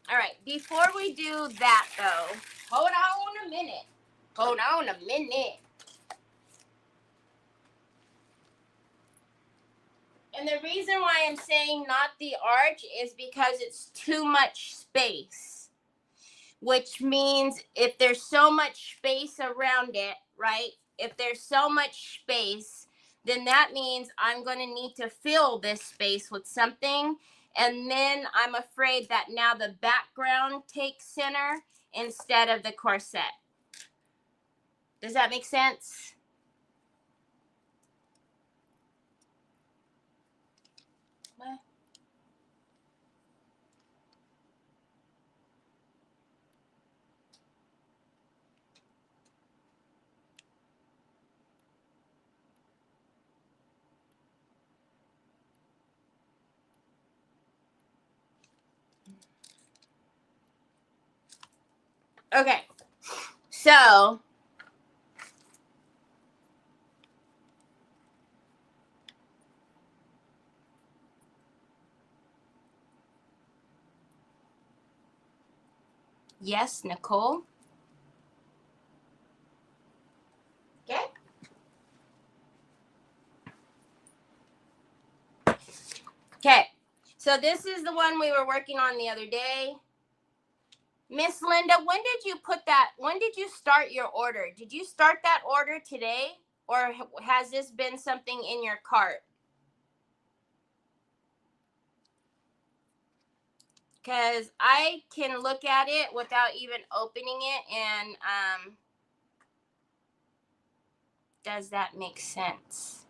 All right, before we do that though, hold on a minute. Hold on a minute. And the reason why I'm saying not the arch is because it's too much space. Which means if there's so much space around it, right? If there's so much space, then that means I'm going to need to fill this space with something. And then I'm afraid that now the background takes center instead of the corset. Does that make sense? What? Okay, so yes, Nicole. Okay. Okay, so this is the one we were working on the other day. Miss Linda, when did you put that? When did you start your order? Did you start that order today? Or has this been something in your cart? Because I can look at it without even opening it. And does that make sense?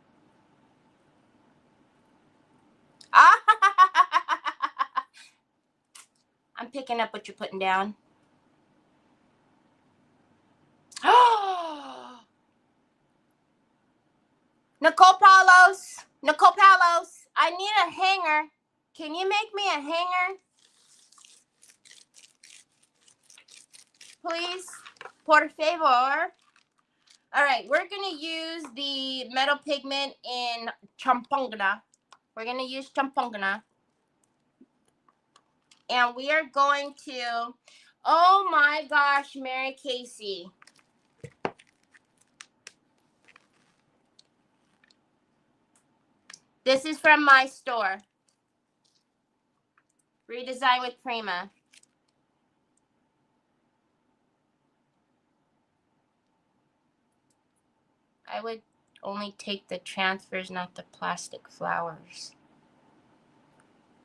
I'm picking up what you're putting down. Nicole Palos, I need a hanger. Can you make me a hanger? Please, por favor. All right, we're going to use the metal pigment in Champongana. We're going to use Champongana. And we are going to, oh my gosh, Mary Casey. This is from my store. Redesign with Prima. I would only take the transfers, not the plastic flowers.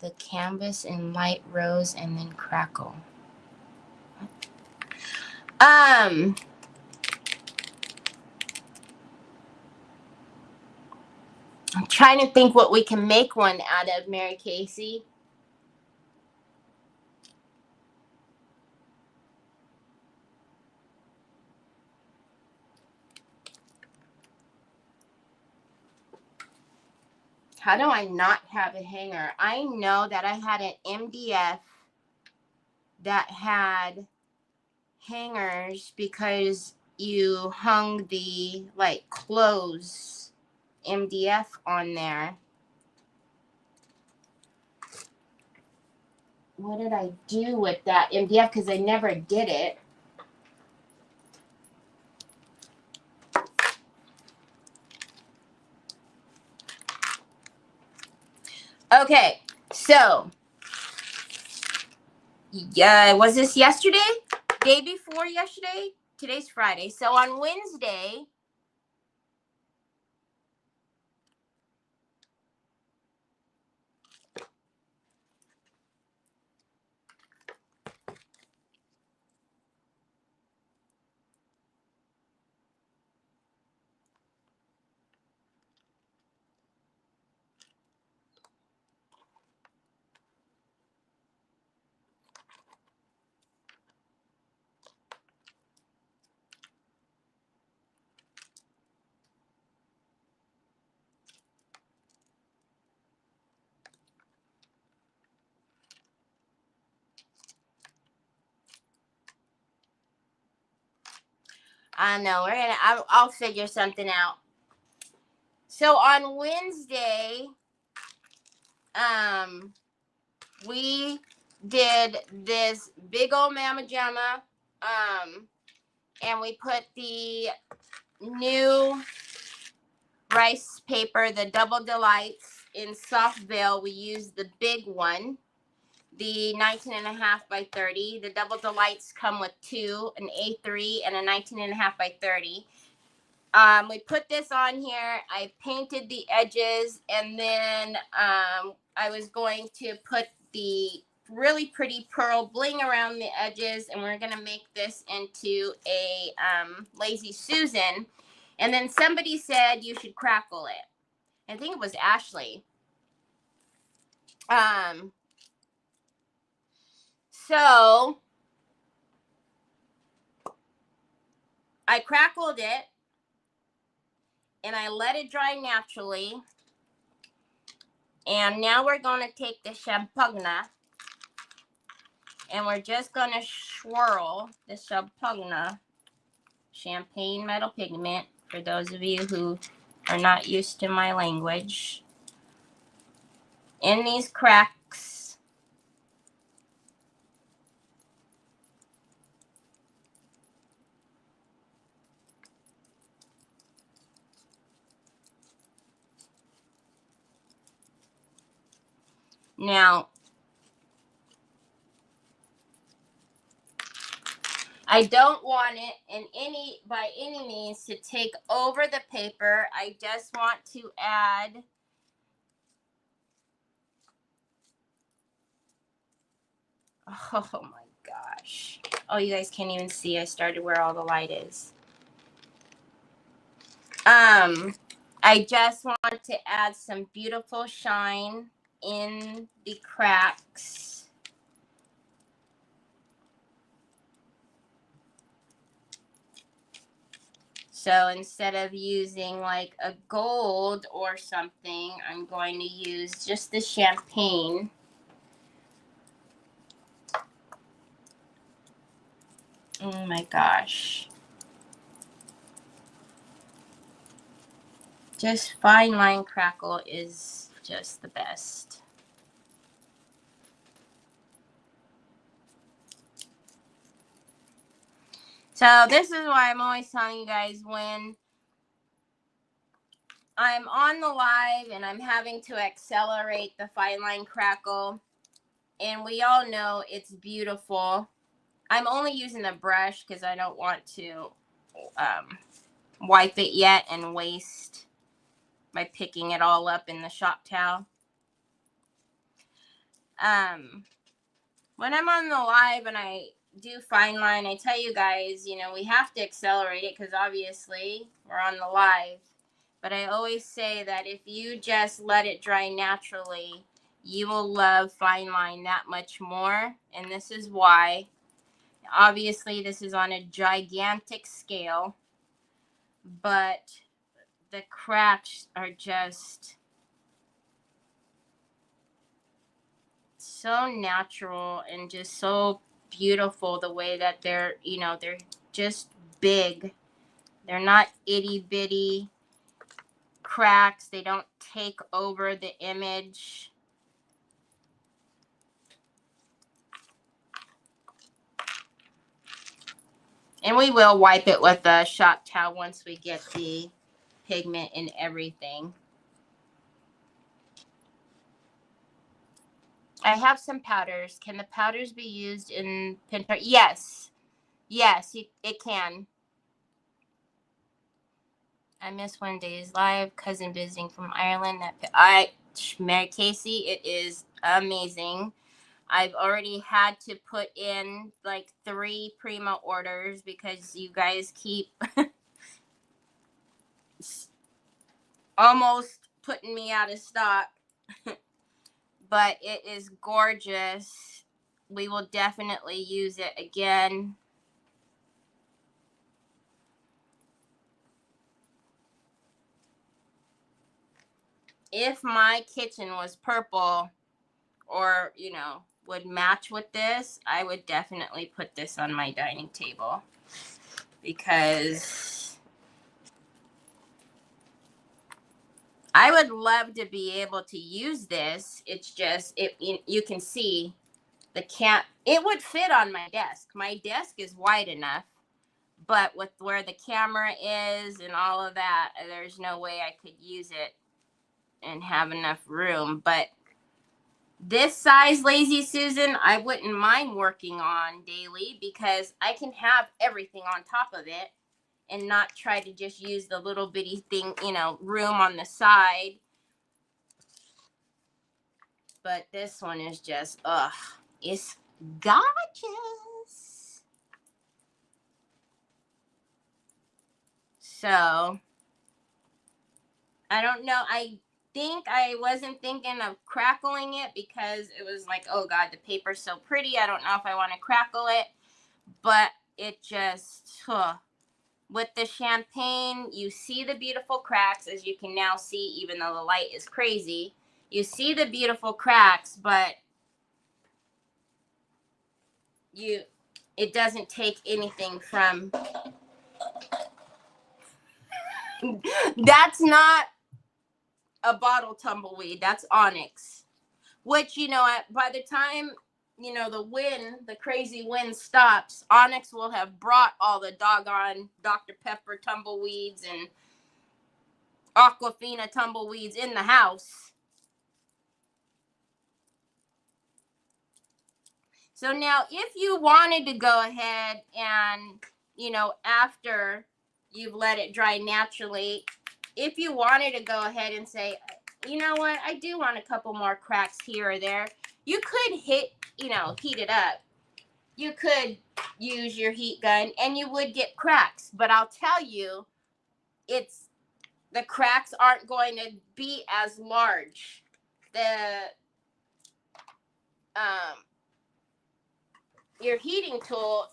The canvas in light rose and then crackle. I'm trying to think what we can make one out of, Mary Casey. How do I not have a hanger? I know that I had an MDF that had hangers because you hung the like clothes MDF on there. What did I do with that MDF? Because I never did it. Okay, so yeah, was this yesterday? Day before yesterday? Today's Friday. So on Wednesday, I know I'll figure something out. So on Wednesday, we did this big old mama jamma, and we put the new rice paper, the Double Delights, in soft bale. We used the big one, the 19.5 by 30. The Double Delights come with two, an A3 and a 19.5 by 30. We put this on here. I painted the edges, and then I was going to put the really pretty pearl bling around the edges, and we're gonna make this into a Lazy Susan. And then somebody said you should crackle it. I think it was Ashley. So I crackled it, and I let it dry naturally. And now we're going to take the champagne, and we're just going to swirl the champagne metal pigment, for those of you who are not used to my language, in these cracks. Now, I don't want it by any means to take over the paper. I just want to add oh my gosh. Oh, you guys can't even see. I started where all the light is. I just want to add some beautiful shine in the cracks. So instead of using like a gold or something, I'm going to use just the champagne. Oh my gosh. Just fine line crackle is just the best. So this is why I'm always telling you guys, when I'm on the live and I'm having to accelerate the fine line crackle, and we all know it's beautiful. I'm only using a brush because I don't want to wipe it yet and waste by picking it all up in the shop towel. When I'm on the live and I do fine line, I tell you guys, you know, we have to accelerate it because obviously we're on the live. But I always say that if you just let it dry naturally, you will love fine line that much more. And this is why. Obviously, this is on a gigantic scale, but the cracks are just so natural and just so beautiful the way that they're, you know, they're just big. They're not itty bitty cracks. They don't take over the image. And we will wipe it with a shop towel once we get the pigment and everything. I have some powders. Can the powders be used in Pinterest? Yes. Yes, it can. I missed one day's live. Cousin visiting from Ireland. Mary Casey, it is amazing. I've already had to put in like 3 Prima orders because you guys keep almost putting me out of stock. But it is gorgeous. We will definitely use it again. If my kitchen was purple or, you know, would match with this, I would definitely put this on my dining table. because I would love to be able to use this. It's just, you can see it would fit on my desk. My desk is wide enough, but with where the camera is and all of that, there's no way I could use it and have enough room. But this size Lazy Susan, I wouldn't mind working on daily because I can have everything on top of it and not try to just use the little bitty thing, room on the side. But this one is just, it's gorgeous. So, I don't know. I think I wasn't thinking of crackling it because it was like, oh God, the paper's so pretty. I don't know if I want to crackle it, but it just, with the champagne, you see the beautiful cracks, as you can now see, even though the light is crazy. You see the beautiful cracks, but it doesn't take anything from, that's not a bottle tumbleweed, that's onyx, which, by the time, the crazy wind stops, onyx will have brought all the doggone Dr. Pepper tumbleweeds and Aquafina tumbleweeds in the house. So now if you wanted to go ahead and, after you've let it dry naturally, if you wanted to go ahead and say, you know what, I do want a couple more cracks here or there, you could heat it up. You could use your heat gun and you would get cracks. But I'll tell you, the cracks aren't going to be as large. Your heating tool,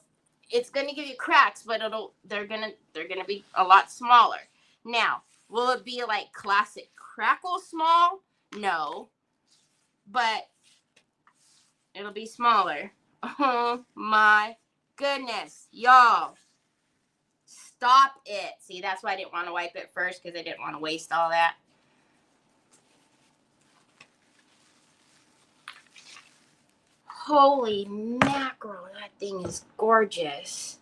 it's going to give you cracks, but they're going to be a lot smaller. Now, will it be like classic crackle small? No, but it'll be smaller. Oh my goodness, y'all. Stop it. See, that's why I didn't want to wipe it first, because I didn't want to waste all that. Holy mackerel, that thing is gorgeous.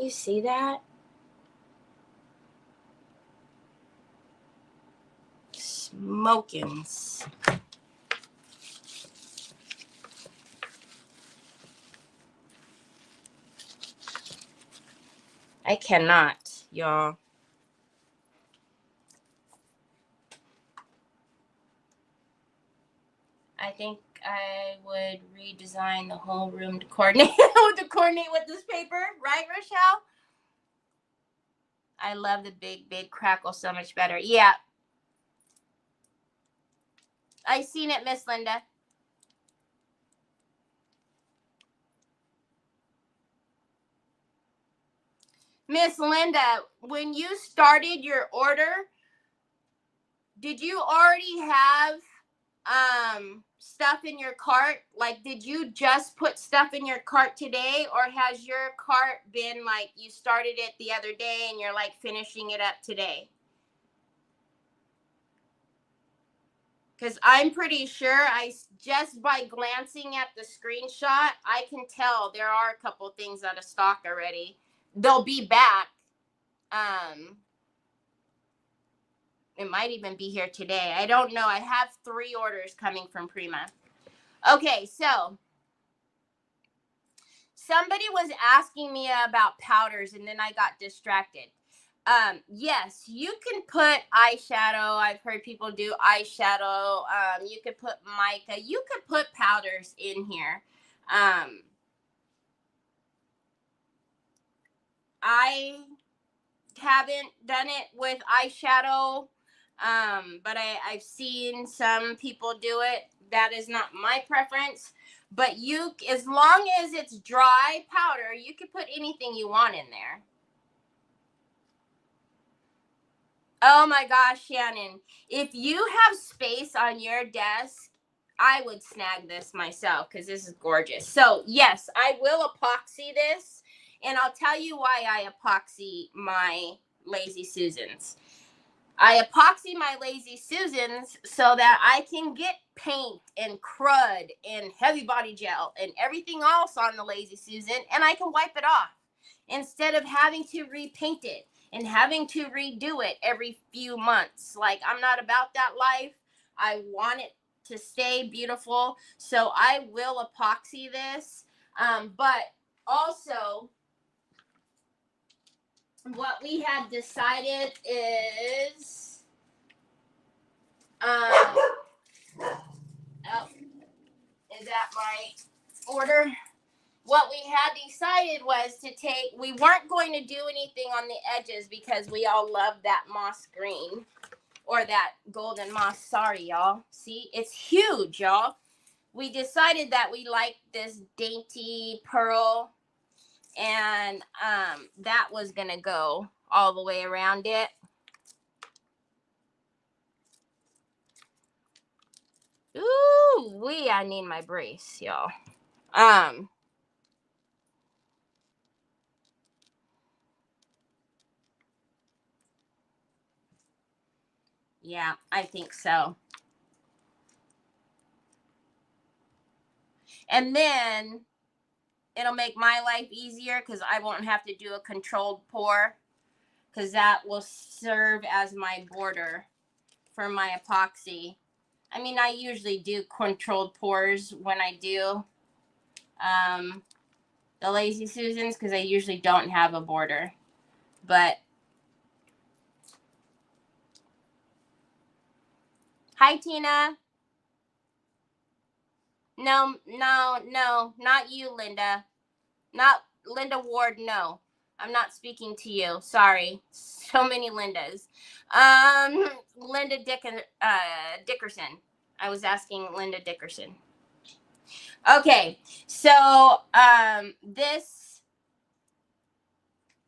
You see that? Smokins. I cannot, y'all. I think I would redesign the whole room to coordinate with this paper, right, Rochelle? I love the big crackle so much better. Yeah. I seen it, Miss Linda. Miss Linda, when you started your order, did you already have stuff in your cart? Like, did you just put stuff in your cart today, or has your cart been like you started it the other day and you're like finishing it up today? Because I'm pretty sure just by glancing at the screenshot, I can tell there are a couple things out of stock already. They'll be back. It might even be here today. I don't know. I have 3 orders coming from Prima. Okay, so somebody was asking me about powders, and then I got distracted. Yes, you can put eyeshadow. I've heard people do eyeshadow. You could put mica. You could put powders in here. I haven't done it with eyeshadow, but I've seen some people do it. That is not my preference. But as long as it's dry powder, you can put anything you want in there. Oh my gosh, Shannon. If you have space on your desk, I would snag this myself because this is gorgeous. So yes, I will epoxy this. And I'll tell you why I epoxy my Lazy Susans. I epoxy my Lazy Susans so that I can get paint and crud and heavy body gel and everything else on the Lazy Susan, and I can wipe it off instead of having to repaint it and having to redo it every few months. Like, I'm not about that life. I want it to stay beautiful, so I will epoxy this. But also, what we had decided is, oh, is that my order? What we had decided was we weren't going to do anything on the edges because we all love that moss green or that golden moss. Sorry, y'all. See, it's huge, y'all. We decided that we liked this dainty pearl, and that was going to go all the way around it. Ooh, I need my brace, y'all. Yeah, I think so. And then it'll make my life easier because I won't have to do a controlled pour, because that will serve as my border for my epoxy. I mean, I usually do controlled pours when I do the Lazy Susans because I usually don't have a border. But hi, Tina. No, not you, Linda. Not Linda Ward, no. I'm not speaking to you. Sorry. So many Lindas. Linda Dickerson. I was asking Linda Dickerson. Okay, so this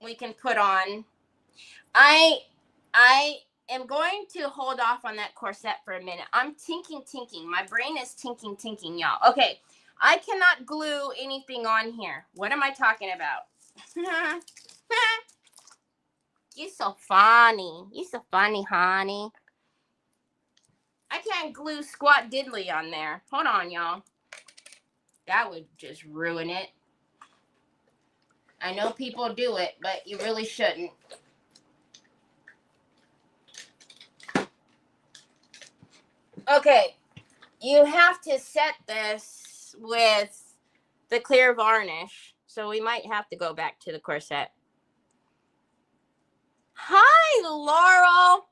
we can put on. I am going to hold off on that corset for a minute. I'm tinking. My brain is tinking, y'all. Okay, I cannot glue anything on here. What am I talking about? You're so funny. You're so funny, honey. I can't glue squat diddly on there. Hold on, y'all. That would just ruin it. I know people do it, but you really shouldn't. Okay, you have to set this with the clear varnish, so we might have to go back to the corset. Hi, Laurel.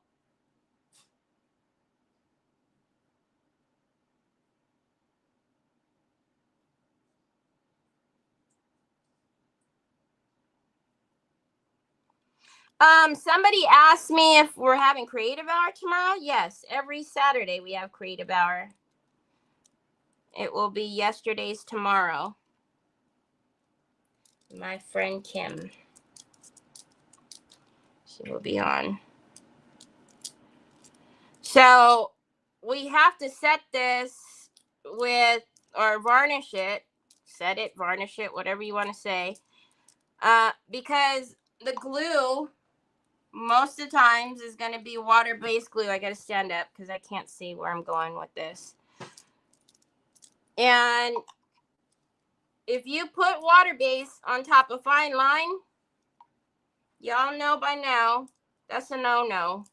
Somebody asked me if we're having creative hour tomorrow. Yes, every Saturday we have creative hour. It will be yesterday's tomorrow. My friend Kim. She will be on. So we have to set this with, or varnish it, set it, varnish it, whatever you want to say. Because the glue most of the times is going to be water-based glue. I got to stand up because I can't see where I'm going with this. And if you put water-based on top of fine line, y'all know by now, that's a no-no.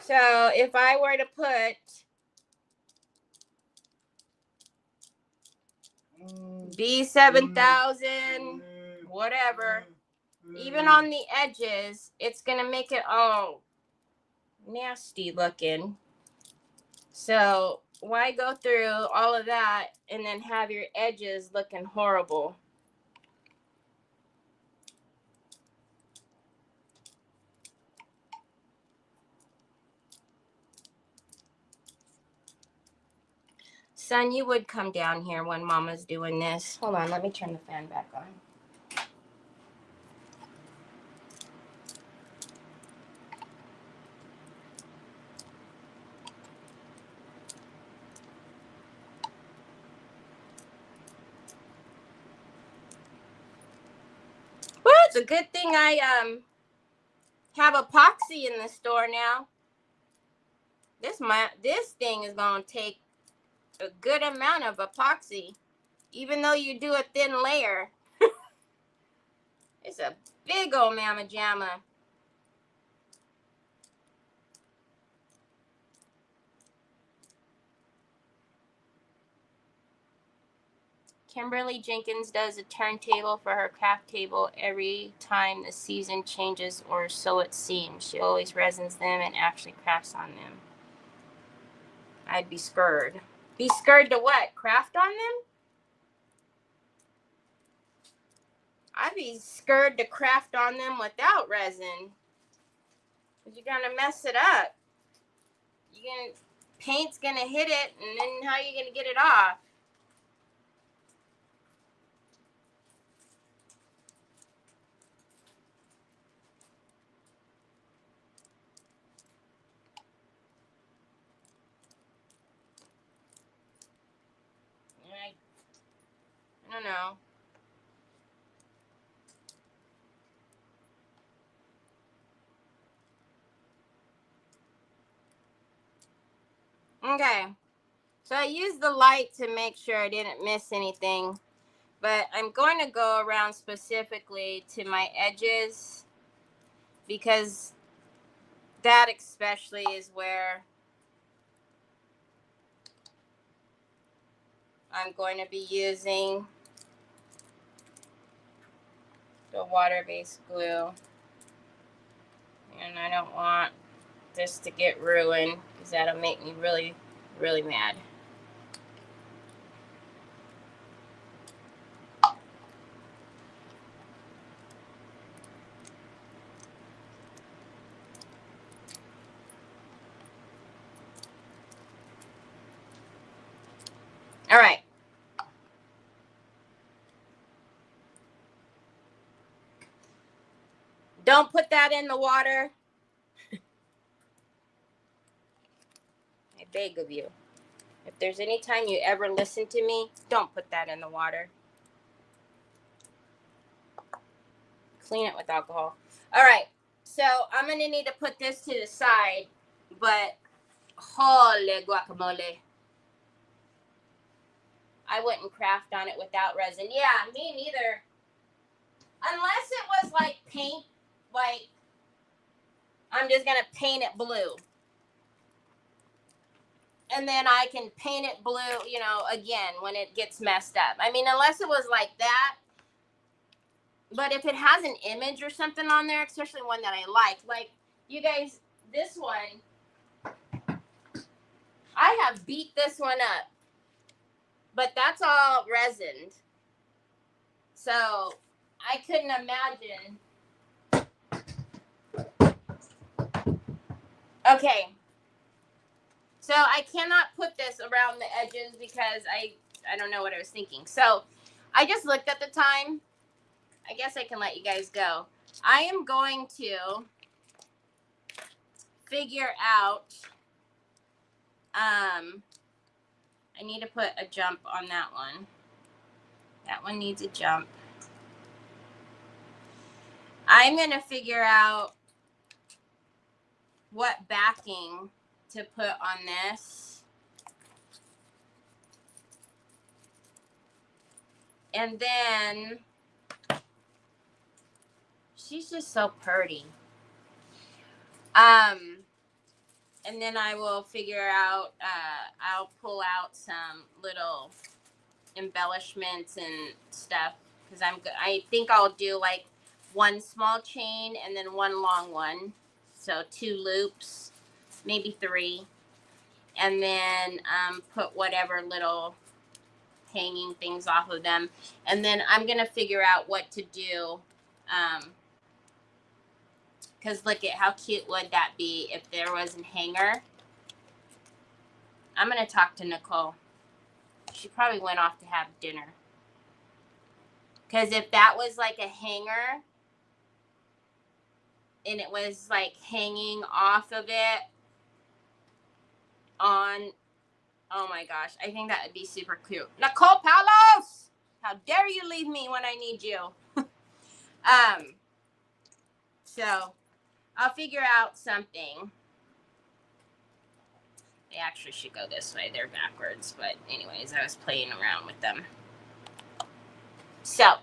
So if I were to put B7000, whatever, even on the edges, it's going to make it all nasty looking. So why go through all of that and then have your edges looking horrible? Son, you would come down here when Mama's doing this. Hold on, let me turn the fan back on. It's a good thing I have epoxy in the store now. This thing is gonna take a good amount of epoxy, even though you do a thin layer. It's a big old mamma jamma. Kimberly Jenkins does a turntable for her craft table every time the season changes, or so it seems. She always resins them and actually crafts on them. I'd be scared. Be scared to what? Craft on them? I'd be scared to craft on them without resin. Because you're going to mess it up. Paint's going to hit it, and then how are you going to get it off? I don't know. Okay. So I used the light to make sure I didn't miss anything. But I'm going to go around specifically to my edges, because that especially is where I'm going to be using the water-based glue. And I don't want this to get ruined, because that'll make me really, really mad. All right. Don't put that in the water. I beg of you. If there's any time you ever listen to me, don't put that in the water. Clean it with alcohol. All right. So I'm going to need to put this to the side. But, holy guacamole. I wouldn't craft on it without resin. Yeah, me neither. Unless it was like paint, like I'm just going to paint it blue. And then I can paint it blue, you know, again, when it gets messed up. I mean, unless it was like that. But if it has an image or something on there, especially one that I like you guys, this one, I have beat this one up. But that's all resined. So I couldn't imagine. Okay. So I cannot put this around the edges because I don't know what I was thinking. So I just looked at the time. I guess I can let you guys go. I am going to figure out, I need to put a jump on that one. That one needs a jump. I'm going to figure out what backing to put on this. And then, she's just so pretty. And then I will figure out, I'll pull out some little embellishments and stuff, because I think I'll do like one small chain and then one long one. So 2 loops, maybe 3. And then put whatever little hanging things off of them. And then I'm going to figure out what to do. Because look at how cute would that be if there was a hanger. I'm going to talk to Nicole. She probably went off to have dinner. Because if that was like a hanger and it was like hanging off of it on, oh my gosh, I think that would be super cute. Nicole Palos! How dare you leave me when I need you? So I'll figure out something. They actually should go this way. They're backwards. But anyways, I was playing around with them. So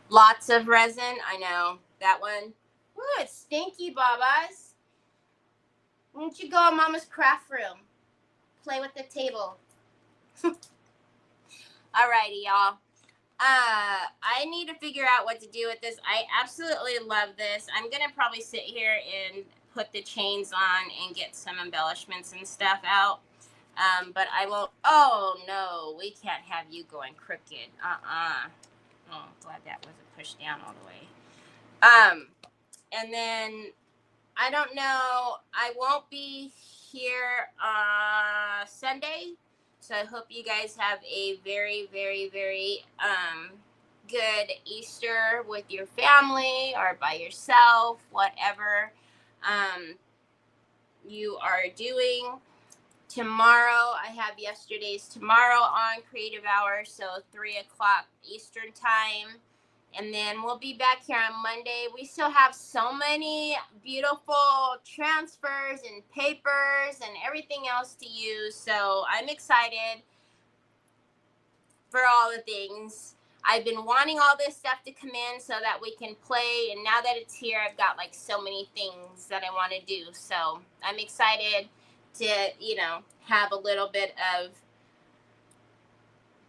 lots of resin. I know that one. Ooh, it's stinky, Babas. Why don't you go in Mama's craft room? Play with the table. Alrighty, y'all. I need to figure out what to do with this. I absolutely love this. I'm gonna probably sit here and put the chains on and get some embellishments and stuff out. But I won't. Oh no, we can't have you going crooked. Oh, glad that wasn't pushed down all the way. And then I don't know. I won't be here Sunday. So I hope you guys have a very, very, very good Easter with your family or by yourself, whatever you are doing. Tomorrow, I have yesterday's tomorrow on Creative Hour, so 3 o'clock Eastern time. And then we'll be back here on Monday. We still have so many beautiful transfers and papers and everything else to use. So I'm excited for all the things. I've been wanting all this stuff to come in so that we can play. And now that it's here, I've got like so many things that I want to do. So I'm excited to, have a little bit of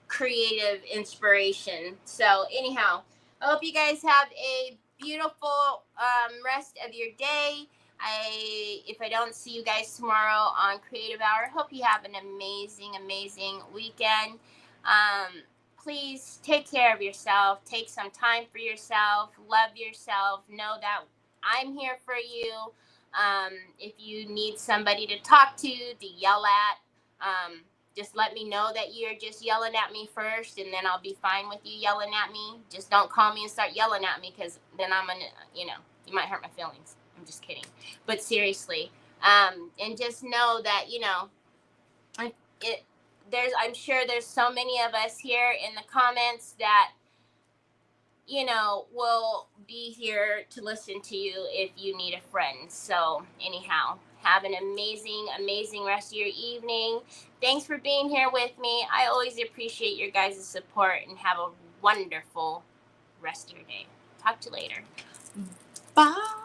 creative inspiration. So anyhow, I hope you guys have a beautiful rest of your day. If I don't see you guys tomorrow on Creative Hour, hope you have an amazing, amazing weekend. Please take care of yourself. Take some time for yourself. Love yourself. Know that I'm here for you. If you need somebody to talk to yell at, just let me know that you're just yelling at me first, and then I'll be fine with you yelling at me. Just don't call me and start yelling at me, because then I'm going to, you might hurt my feelings. I'm just kidding. But seriously, and just know that, I'm sure there's so many of us here in the comments that, will be here to listen to you if you need a friend. So anyhow, have an amazing, amazing rest of your evening. Thanks for being here with me. I always appreciate your guys' support, and have a wonderful rest of your day. Talk to you later. Bye.